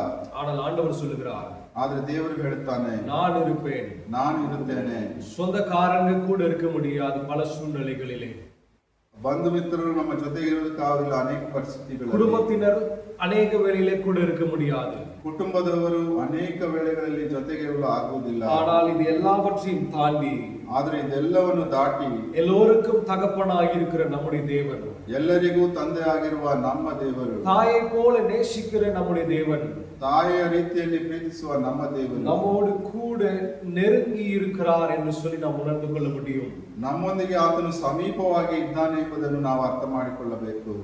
ஆனால் ಆಂಡவர் சொல்லுகிறார், ಆದ್ರೆ ದೇವರು ಹೇಳುತ್ತಾನೆ, நான் இருப்பேன். ನಾನು ಇರುತ್ತೇನೆ. சொந்தக்காரங்க கூட இருக்க முடியாது பல சூழ்நிலைகளிலே. ಬಂಧು ಮಿತ್ರರು ನಮ್ಮ ಜೊತೆಗೆ ಇರುವುದಕ್ಕಾಗಲಿಲ್ಲ ಅನೇಕ ಪರಿಸ್ಥಿತಿಗಳು. குடும்பத்தினர் ಅನೇಕ ವೇಳೆயிலே கூட இருக்க முடியாது. ಕುಟುಂಬದವರು ಅನೇಕ ವೇಳೆಗಳಲ್ಲಿ ಜೊತೆಗೆ ಇರಲು ಆಗುವುದಿಲ್ಲ. ஆனால் இது எல்லாவற்றையும் தாண்டி, ಆದರೆ ಇದೆಲ್ಲವನ್ನು ದಾಟಿ எல்லோருக்கும் தகப்பனாக இருக்கிற நம்முடைய தேவன், ಎಲ್ಲರಿಗೂ ತಂದೆ ಆಗಿರುವ ನಮ್ಮ ದೇವರು, தாயை போல நேசிக்கிற நம்முடைய தேவன், ತಾಯಿಯ ರೀತಿಯಲ್ಲಿ ಪ್ರೀತಿಸುವ ನಮ್ಮ ದೇವರು நம்மோடு கூட நெருங்கி இருக்கிறார் என்று சொல்லி நாம் உணர்ந்து கொள்ள முடியும். ನಮ್ಮೊಂದಿಗೆ ಆತನು ಸಮೀಪವಾಗಿ ಇದ್ದಾನೆ ಎಂಬುದನ್ನು ನಾವು ಅರ್ಥ ಮಾಡಿಕೊಳ್ಳಬೇಕು.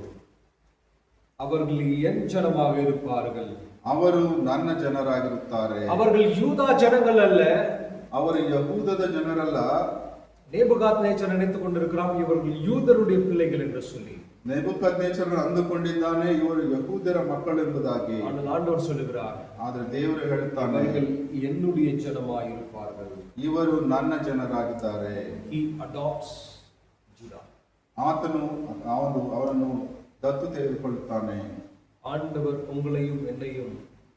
அவர்கள் என் ஜனமாக இருப்பார்கள். ಅವರು ನನ್ನ ಜನರಾಗಿರುತ್ತಾರೆ. அவர்கள் யூதா ஜனங்கள் அல்ல. ಅವರು ಯಹೂದದ ಜನರಲ್ಲ. நேபுகாத்நேச்சர் நினைத்துக் கொண்டிருக்கிறான் இவர்கள் யூதருடைய பிள்ளைகள் என்று சொல்லி. ನೆಬೂಕದ್ನೆಚ್ಚರನು ಅಂದುಕೊಂಡಿದ್ದಾನೆ ಇವರು ಯಹೂದ್ಯರ ಮಕ್ಕಳು ಎಂಬುದಾಗಿ. ஆனால் ಆಂಡவர் சொல்லுகிறார், ಆದರೆ ದೇವರು ಹೇಳುತ್ತಾನೆ, இவர்கள் என்னுடைய ஜனமாக இருப்பார்கள். ಇವರು ನನ್ನ ಜನರಾಗಿದ್ದಾರೆ. He adopts Judah. ಆತನು ಅವರನ್ನು ದತ್ತು ತೆಗೆದುಕೊಳ್ಳುತ್ತಾನೆ. ஆண்டவர் உங்களையும் என்னையும்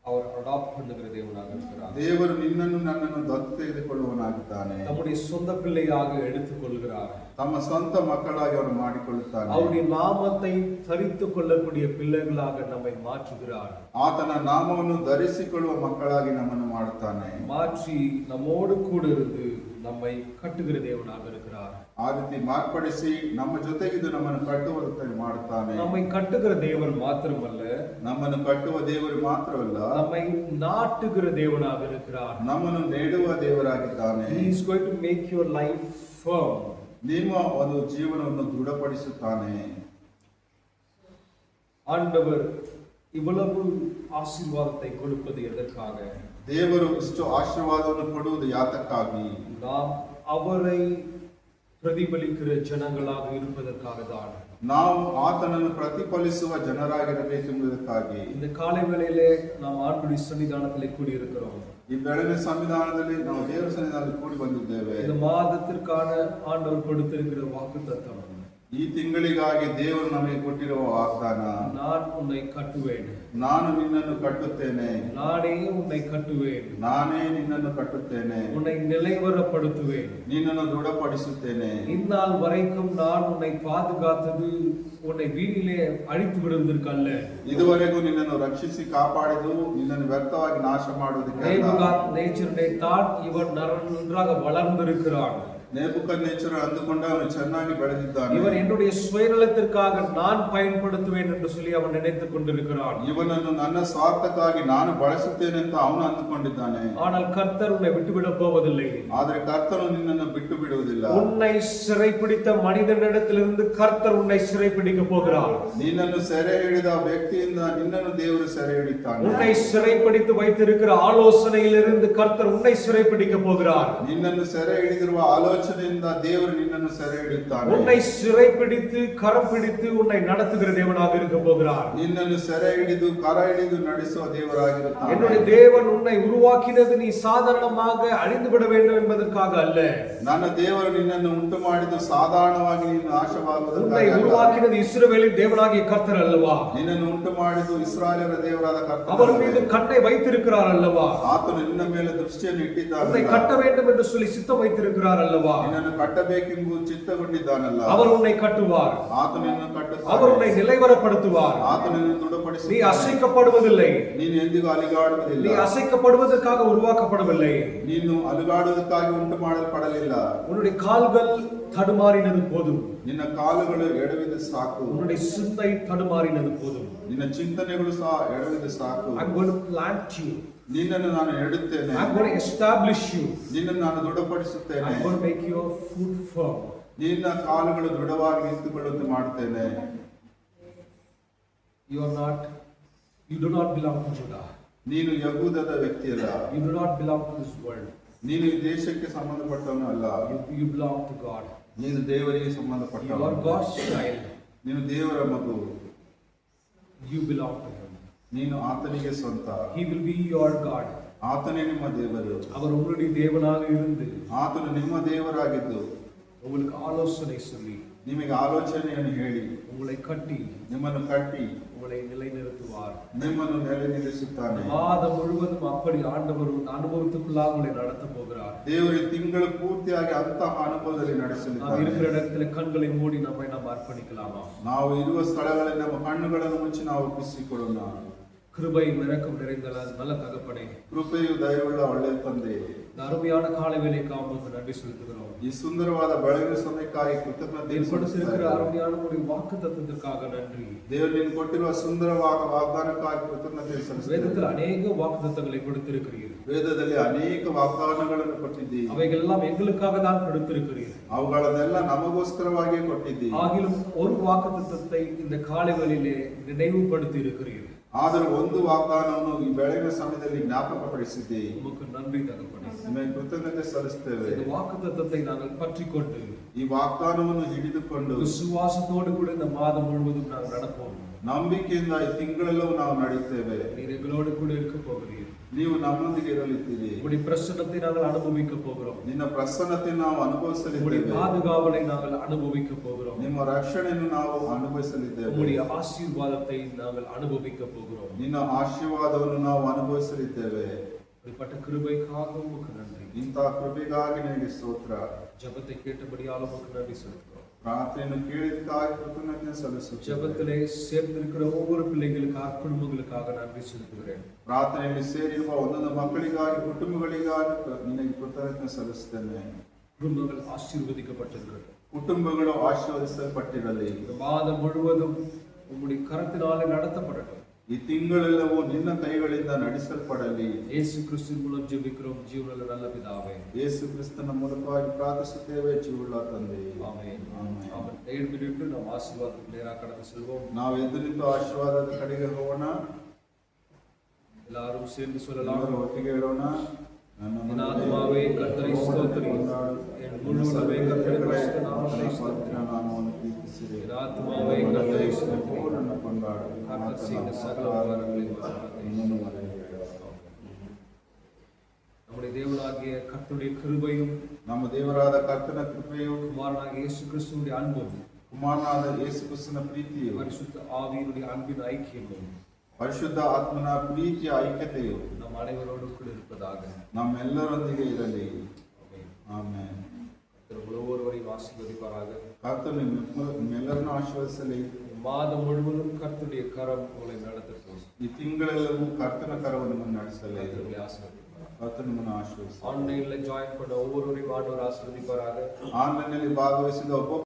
அவர் அடாப்ட் பண்ணுகிற தேவனாக இருக்கிறார். ದೇವರು ನಿನ್ನನ್ನು ನನ್ನನ್ನು ದತ್ತು ತೆಗೆದುಕೊಳ್ಳುವನಾಗಿದ್ದಾನೆ. நம்முடைய சொந்த பிள்ளையாக எடுத்துக் கொள்கிறார். ತಮ್ಮ ಸ್ವಂತ ಮಕ್ಕಳಾಗಿ ಅವರು ಮಾಡಿಕೊಳ್ಳುತ್ತಾನೆ. அவருடைய நாமத்தை தரித்துக் கொள்ளக்கூடிய பிள்ளைகளாக நம்மை மாற்றுகிறார். ಆತನ ನಾಮವನ್ನು ಧರಿಸಿಕೊಳ್ಳುವ ಮಕ್ಕಳಾಗಿ ನಮ್ಮನ್ನು ಮಾಡುತ್ತಾನೆ. மாற்றி நம்மோடு கூட இருந்து நம்மை கட்டுகிற தேவனாக இருக்கிறார். ಆ ರೀತಿ ಮಾರ್ಪಡಿಸಿ ನಮ್ಮ ಜೊತೆಗಿದ್ದು ನಮ್ಮನ್ನು ಕಟ್ಟುವಂತೆ ಮಾಡುತ್ತಾನೆ. நம்மை கட்டுகிற தேவன் மாத்திரமல்ல, ನಮ್ಮನ್ನು ಕಟ್ಟುವ ದೇವರು ಮಾತ್ರವಲ್ಲ, நம்மை நாட்டுகிற தேவனாக இருக்கிறார். ನಮ್ಮನ್ನು ನೆಡುವ ದೇವರಾಗಿದ್ದಾನೆ. He is going to make your life firm. ನಿಮ್ಮ ಒಂದು ಜೀವನವನ್ನು ದೃಢಪಡಿಸುತ್ತಾನೆ. ஆண்டவர் இவ்வளவு ஆசீர்வாதத்தை கொடுப்பது எதற்காக? ದೇವರು ಇಷ್ಟು ಆಶೀರ್ವಾದವನ್ನು ಕೊಡುವುದು ಯಾತಕ್ಕಾಗಿ? நாம் அவரை பிரதிபலிக்கிற ஜனங்களாக இருப்பதற்காக தான். ನಾವು ಆತನನ್ನು ಪ್ರತಿಫಲಿಸುವ ಜನರಾಗಿರಬೇಕೆಂಬುದಕ್ಕಾಗಿ. இந்த காலை வேளையிலே நாம் ஆண்டுடைய சன்னிதானத்திலே கூடியிருக்கிறோம். ಈ ಬೆಳಗಿನ ಸಂವಿಧಾನದಲ್ಲಿ ನಾವು ದೇವರ ಸನ್ನಿಧಾನದಲ್ಲಿ ಕೂಡಿ ಬಂದಿದ್ದೇವೆ. இந்த மாதத்திற்கான ஆண்டவர் கொடுத்திருக்கிற வாக்குத்தத்தம், ಈ ತಿಂಗಳಿಗಾಗಿ ದೇವರು ನಮಗೆ ಕೊಟ್ಟಿರುವ ವಾಗ್ದಾನ, நான் உன்னை கட்டுவேன், ನಾನು ನಿನ್ನನ್ನು ಕಟ್ಟುತ್ತೇನೆ, நானே உன்னை கட்டுவேன், ನಾನೇ ನಿನ್ನನ್ನು ಕಟ್ಟುತ್ತೇನೆ, உன்னை நிலைவரப்படுத்துவேன், ನಿನ್ನನ್ನು ದೃಢಪಡಿಸುತ್ತೇನೆ. இந்நாள் வரைக்கும் நான் உன்னை பாதுகாத்தது உன்னை வீணிலே அழித்து விடுவதற்கல்ல. ಇದುವರೆಗೂ ನಿನ್ನನ್ನು ರಕ್ಷಿಸಿ ಕಾಪಾಡಿದು ನಿನ್ನನ್ನು ವ್ಯರ್ಥವಾಗಿ ನಾಶ ಮಾಡುವುದಕ್ಕೆ. நேபுகாத்நேச்சரை தான் இவன் நன்றாக வளர்ந்திருக்கிறான். நேபுகத்நேச்சர் ಅಂದುಕೊಂಡ ಅವನು ಚೆನ್ನಾಗಿ ಬೆಳೆದಿದ್ದಾನೆ. இவன் என்னுடைய சுயநலத்திற்காக நான் பயன்படுத்துவேன் என்று சொல்லி அவன் நினைத்துக் கொண்டிருக்கிறான். ಇವನನ್ನು ನನ್ನ ಸ್ವಾರ್ಥಕ್ಕಾಗಿ ನಾನು ಬಳಸುತ್ತೇನೆ ಅಂತ ಅವನು ಅಂದುಕೊಂಡಿದ್ದಾನೆ. ஆனால் கர்த்தர் உன்னை விட்டுவிட போவதில்லை. ಆದರೆ ಕರ್ತನು ನಿನ್ನನ್ನು ಬಿಟ್ಟು ಬಿಡುವುದಿಲ್ಲ. உன்னை சிறைப்பிடித்த மனிதனிடத்திலிருந்து கர்த்தர் உன்னை சிறைப்பிடிக்க போகிறார். ನಿನ್ನನ್ನು ಸೆರೆ ಹಿಡಿದ ವ್ಯಕ್ತಿಯಿಂದ ನಿನ್ನನ್ನು ದೇವರು ಸೆರೆ ಹಿಡಿತಾನೆ. உன்னை சிறைப்பிடித்து வைத்திருக்கிற ஆலோசனையிலிருந்து கர்த்தர் உன்னை சிறைப்பிடிக்க போகிறார். ನಿನ್ನನ್ನು ಸೆರೆ ಹಿಡಿದಿರುವ ಆಲೋಚನೆಯಿಂದ ದೇವರು ನಿನ್ನನ್ನು ಸೆರೆ ಹಿಡಿಯುತ್ತಾನೆ. உன்னை சிறைப்பிடித்து கரம் பிடித்து உன்னை நடத்துகிற தேவனாக இருக்க போகிறார். ನಿನ್ನನ್ನು ಸೆರೆ ಹಿಡಿದು ಕರ ಹಿಡಿದು ನಡೆಸುವ ದೇವರಾಗಿರುತ್ತಾನೆ. என்னுடைய தேவன் உன்னை உருவாக்கினது நீ சாதாரணமாக அழிந்து விட வேண்டும் என்பதற்காக அல்ல. ನನ್ನ ದೇವರು ನಿನ್ನನ್ನು ಉಂಟು ಮಾಡಿದ್ದು ಸಾಧಾರಣವಾಗಿ ನೀನು ನಾಶವಾಗುವುದಕ್ಕಾಗಿ ಅಲ್ಲ. உருவாக்கினது இஸ்ரவேலின் தேவனாகிய கர்த்தர் அல்லவா? ನಿನ್ನನ್ನು ಉಂಟು ಮಾಡಿದ್ದು ಇಸ್ರಾಯೇಲರ ದೇವರಾದ ಕರ್ತನು. அவர் மீது கண்ணை வைத்திருக்கிறார் அல்லவா? ಆತನು ನಿನ್ನ ಮೇಲೆ ದೃಷ್ಟಿಯನ್ನು ಇಟ್ಟಿದ್ದಾನೆ. உன்னை கட்ட வேண்டும் என்று சொல்லி சித்தம் வைத்திருக்கிறார் அல்லவா? ನಿನ್ನನ್ನು ಕಟ್ಟಬೇಕೆಂಬ ಚಿತ್ತಗೊಂಡಿದ್ದಾನಲ್ಲ. அவர் உன்னை கட்டுவார். ಆತನು ನಿನ್ನನ್ನು ಕಟ್ಟುತ್ತಾನೆ. அவர் உன்னை நிலைவரப்படுத்துவார். ಆತನು ನಿನ್ನನ್ನು நீ ದೃಢಪಡಿಸುತ್ತಾನೆ. அசைக்கப்படுவதில்லை. ನೀನು ಎಂದಿಗೂ ಅಲಿಗಾಡುವುದಿಲ್ಲ. நீ அசைக்கப்படுவதற்காக உருவாக்கப்படவில்லை. ನೀನು ಅಲುಗಾಡುವುದಕ್ಕಾಗಿ ಉಂಟು ಮಾಡಲ್ಪಡಲಿಲ್ಲ. உன்னுடைய கால்கள் தடுமாறினது போதும். ನಿನ್ನ ಕಾಲುಗಳು ಎಡವಿದ ಸಾಕು. உன்னுடைய சிந்தை தடுமாறினது போதும். ನಿನ್ನ ಚಿಂತನೆಗಳು ಸಹ ಎಡವಿದ ಸಾಕು. I'm going to plant you. ನಿನ್ನನ್ನು ನಾನು ನೆಡುತ್ತೇನೆ. I'm going to establish you. ನಿನ್ನನ್ನು ನಾನು ದೃಢಪಡಿಸುತ್ತೇನೆ. I'm going to make your foot firm. ನಿನ್ನ ಕಾಲುಗಳು ದೃಢವಾಗಿ ನಿಂತುಕೊಳ್ಳುವಂತೆ ಮಾಡುತ್ತೇನೆ. You do not belong to Judah. ನೀನು ಯಹೂದದ ವ್ಯಕ್ತಿಯಲ್ಲ. You do not belong to this world. ನೀನು ಈ ದೇಶಕ್ಕೆ ಸಂಬಂಧಪಟ್ಟವನು ಅಲ್ಲ, You belong to God. ನೀನು ದೇವರಿಗೆ You are ಸಂಬಂಧಪಟ್ಟವನು. God's child. ನೀನು ದೇವರ ಮಗು, You belong to Him. ನೀನು ಆತನಿಗೆ ಸ್ವಂತ. He will be your God. ಆತನೇ ನಿಮ್ಮ ದೇವರು, அவர் உங்களுடைய தேவனாக இருந்து ಆತನು ನಿಮ್ಮ ದೇವರಾಗಿದ್ದು உங்களுக்கு ஆலோசனை சொல்லி ನಿಮಗೆ ಆಲೋಚನೆಯನ್ನು ಹೇಳಿ உங்களை கட்டி ನಿಮ್ಮನ್ನು ಕಟ್ಟಿ உங்களை நிலைநிறுத்துவார். ನಿಮ್ಮನ್ನು ನೆಲೆ ನಿಲ್ಲಿಸುತ್ತಾನೆ. மாதம் முழுவதும் அப்படி ஆண்டவர் ஒரு அனுபவத்துக்குள்ளாக உங்களை நடத்த போகிறார். ದೇವರು ಈ ತಿಂಗಳು ಪೂರ್ತಿಯಾಗಿ ಅಂತಹ ಅನುಭವದಲ್ಲಿ நாம் ನಡೆಸಲಿದ್ದಾರೆ. இருக்கிற இடத்துல கண்களை மூடி நாம் அர்ப்பணிக்கலாமா? ನಾವು ಇರುವ ಸ್ಥಳಗಳಲ್ಲಿ ನಮ್ಮ ಕಣ್ಣುಗಳನ್ನು ಮುಚ್ಚಿ ನಾವು ಒಪ್ಪಿಸಿಕೊಳ್ಳೋಣ. கிருபை இரக்கம் நிறைந்த நல்ல தகப்பனே, ಕೃಪೆಯು ದಯವುಳ್ಳ ಒಳ್ಳೆಯ ತಂದೆ, இந்த அருமையான காலை வேளைக்காக உங்களுக்கு நன்றி செலுத்துகிறோம். ಈ ಸುಂದರವಾದ ಬೆಳಗಿನ ಸಮಯಕ್ಕಾಗಿ ಕೃತಜ್ಞತೆ ஏற்படுத்தியிருக்கிற அருமையான ஒரு வாக்கு தத்துவத்திற்காக நன்றி. ದೇವರು ನೀನು ಕೊಟ್ಟಿರುವ ಸುಂದರವಾದ ವಾಗ್ದಾನಕ್ಕಾಗಿ ಕೃತಜ್ಞತೆ ಸಲ್ಲಿಸುತ್ತೇವೆ. வேதத்தில் அநேக வாக்கு தத்தங்களை கொடுத்திருக்கிறீர்கள். ವೇದದಲ್ಲಿ ಅನೇಕ ವಾಗ್ದಾನಗಳನ್ನು ಕೊಟ್ಟಿದ್ದೀರಿ. அவைகள் எல்லாம் எங்களுக்காக தான் கொடுத்திருக்கிறீர்கள். ಅವುಗಳನ್ನೆಲ್ಲ ನಮಗೋಸ್ಕರವಾಗಿಯೇ ಕೊಟ್ಟಿದ್ದೀರಿ. ஆகிலும் ஒரு வாக்கு தத்தத்தை இந்த காலை வேளையிலே நினைவுபடுத்தி இருக்கிறீர்கள். ಆದರೆ ಒಂದು ವಾಗ್ದಾನವನ್ನು ಈ ಬೆಳಗಿನ ಸಮಯದಲ್ಲಿ ಜ್ಞಾಪಕಪಡಿಸಿದ್ದೀರಿ. உமக்கு நன்றி தகப்பனே. ನಿಮಗೆ ಕೃತಜ್ಞತೆ ಸಲ್ಲಿಸುತ್ತೇವೆ. இந்த வாக்கு தத்தத்தை நாங்கள் பற்றிக்கொண்டு ಈ ವಾಗ್ದಾನವನ್ನು ಹಿಡಿದುಕೊಂಡು விசுவாசத்தோடு கூட இந்த மாதம் முழுவதும் நாங்கள் நடப்போம். ನಂಬಿಕೆಯಿಂದ ಈ ತಿಂಗಳೆಲ್ಲವೂ ನಾವು ನಡೆಯುತ್ತೇವೆ. நீர் எங்களோடு கூட இருக்க போகிறீர். ನೀವು ನಮ್ಮೊಂದಿಗೆ ಇರಲಿದ್ದೀರಿ. உம்முடைய பிரசன்னத்தை நாங்கள் அனுபவிக்க போகிறோம். ನಿನ್ನ ಪ್ರಸನ್ನತೆ ನಾವು உம்முடைய ಅನುಭವಿಸಲಿದ್ದೇವೆ. பாதுகாவலை நாங்கள் அனுபவிக்க போகிறோம். ನಿಮ್ಮ ರಕ್ಷಣೆಯನ್ನು ನಾವು ಅನುಭವಿಸಲಿದ್ದೇವೆ. உம்முடைய ஆசீர்வாதத்தை நாங்கள் அனுபவிக்க போகிறோம். ನಿನ್ನ ಆಶೀರ್ವಾದವನ್ನು ನಾವು ಅನುಭವಿಸಲಿದ್ದೇವೆ. அப்படிப்பட்ட கிருபைக்காக உமக்கு நன்றி. ಇಂತಹ ಕೃಪೆಗಾಗಿ ನಿನಗೆ ಸ್ತೋತ್ರ. ஜெபத்தை கேட்டபடியால் உமக்கு நன்றி செலுத்துகிறோம். ಪ್ರಾರ್ಥನೆಯನ್ನು ಕೇಳಿದ್ದಕ್ಕಾಗಿ ಕೃತಜ್ಞತೆ ಸಲ್ಲಿಸುತ್ತೇವೆ. ஜெபத்திலே சேர்ந்திருக்கிற ஒவ்வொரு பிள்ளைகளுக்காக குடும்பங்களுக்காக நன்றி செலுத்துகிறேன். ಪ್ರಾರ್ಥನೆಯಲ್ಲಿ ಸೇರಿರುವ ಒಂದೊಂದು ಮಕ್ಕಳಿಗಾಗಿ ಕುಟುಂಬಗಳಿಗಾಗಿ ನಿನಗೆ ಕೃತಜ್ಞತೆ ಸಲ್ಲಿಸುತ್ತೇನೆ. குடும்பங்கள் ஆசீர்வதிக்கப்பட்டிருக்கிறது. ಕುಟುಂಬಗಳು ಆಶೀರ್ವದಿಸಲ್ಪಟ್ಟಿರಲಿ. இந்த மாதம் முழுவதும் உம்முடைய கரத்தினாலே நடத்தப்படட்டும். ಈ ತಿಂಗಳೆಲ್ಲವೂ ನಿನ್ನ ಕೈಗಳಿಂದ ನಡೆಸಲ್ಪಡಲಿ. இயேசு கிறிஸ்துவின் மூலம் ஜெபிக்கிறோம் ஜீவனுள்ள நல்ல பிதாவே. ಯೇಸು ಕ್ರಿಸ್ತನ ಮೂಲಕವಾಗಿ ಪ್ರಾರ್ಥಿಸುತ್ತೇವೆ ಜೀವವುಳ್ಳ ತಂದೆ. ஆமென். ಆಮೆನ್. ஆமென். எழுந்திருந்து நாம் ஆசீர்வாதத்துக்கு நேராக கடந்து செல்வோம். ನಾವು ಎದ್ದು ನಿಂತು ಆಶೀರ್ವಾದದ ಕಡೆಗೆ ಹೋಗೋಣ. எல்லாரும் சேர்ந்து சொல்லலாம். ಎಲ್ಲರೂ ಒಟ್ಟಿಗೆ ಹೇಳೋಣ. என் ஆத்துமாவே கர்த்தரை ஸ்தோத்திரி, என் முழு உள்ளமே கர்த்தருடைய பரிசுத்த நாமத்தை ஸ்தோத்திரி. ನಾಮವನ್ನು ಕೀರ್ತಿಸಿರಿ. என் ஆத்துமாவே கர்த்தரை ஸ்தோத்திரி, ಪೂರ್ಣ ಕೊಂಡಾಡು. கர்த்தர் செய்த சகல உபகாரங்களையும் மறவாதே. ಇನ್ನೊಂದು ಮನೆಗೆ ಹೇಳು. நம்முடைய தேவனாகிய கர்த்தருடைய கிருபையும் ನಮ್ಮ ದೇವರಾದ ಕರ್ತನ ಕೃಪೆಯು, குமாரனாகிய இயேசு கிறிஸ்துவினுடைய அன்பும் ಕುಮಾರನಾದ ಯೇಸು ಕ್ರಿಸ್ತನ ಪ್ರೀತಿಯು, பரிசுத்த ஆவியினுடைய அன்பின் ஐக்கியமும் ಪರಿಶುದ್ಧ ಆತ್ಮನ ಪ್ರೀತಿಯ ಐಕ್ಯತೆಯು நம் அனைவரோடு கூட இருப்பதாக. ನಮ್ಮೆಲ್ಲರೊಂದಿಗೆ ಇರಲಿ. ஆமென். ಆಮೆನ್. கர்த்தர் ஒவ்வொருவரையும் ஆசீர்வதிப்பாராக. ಕರ್ತನು ನಿಮ್ಮೆಲ್ಲರನ್ನು ಆಶೀರ್ವದಿಸಲಿ. மாதம் முழுவதும் கர்த்தருடைய கரம் உங்களை நடத்தட்டும். ಈ ತಿಂಗಳೆಲ್ಲವೂ ಕರ್ತನ ಕರವನ್ನು ನಡೆಸಲಿ. கர்த்தருடைய ஆசீர்வதிப்பாராக. ಕರ್ತನು ನಿಮ್ಮನ್ನು ಆಶೀರ್ವದಿಸಲಿ. ஆன்லைன்ல ஜாயின் பண்ண ஒவ்வொருவரையும் ஆண்டவர் ஆசீர்வதிப்பாராக. ಆನ್ಲೈನ್ನಲ್ಲಿ ಭಾಗವಹಿಸಿದ ಒಬ್ಬ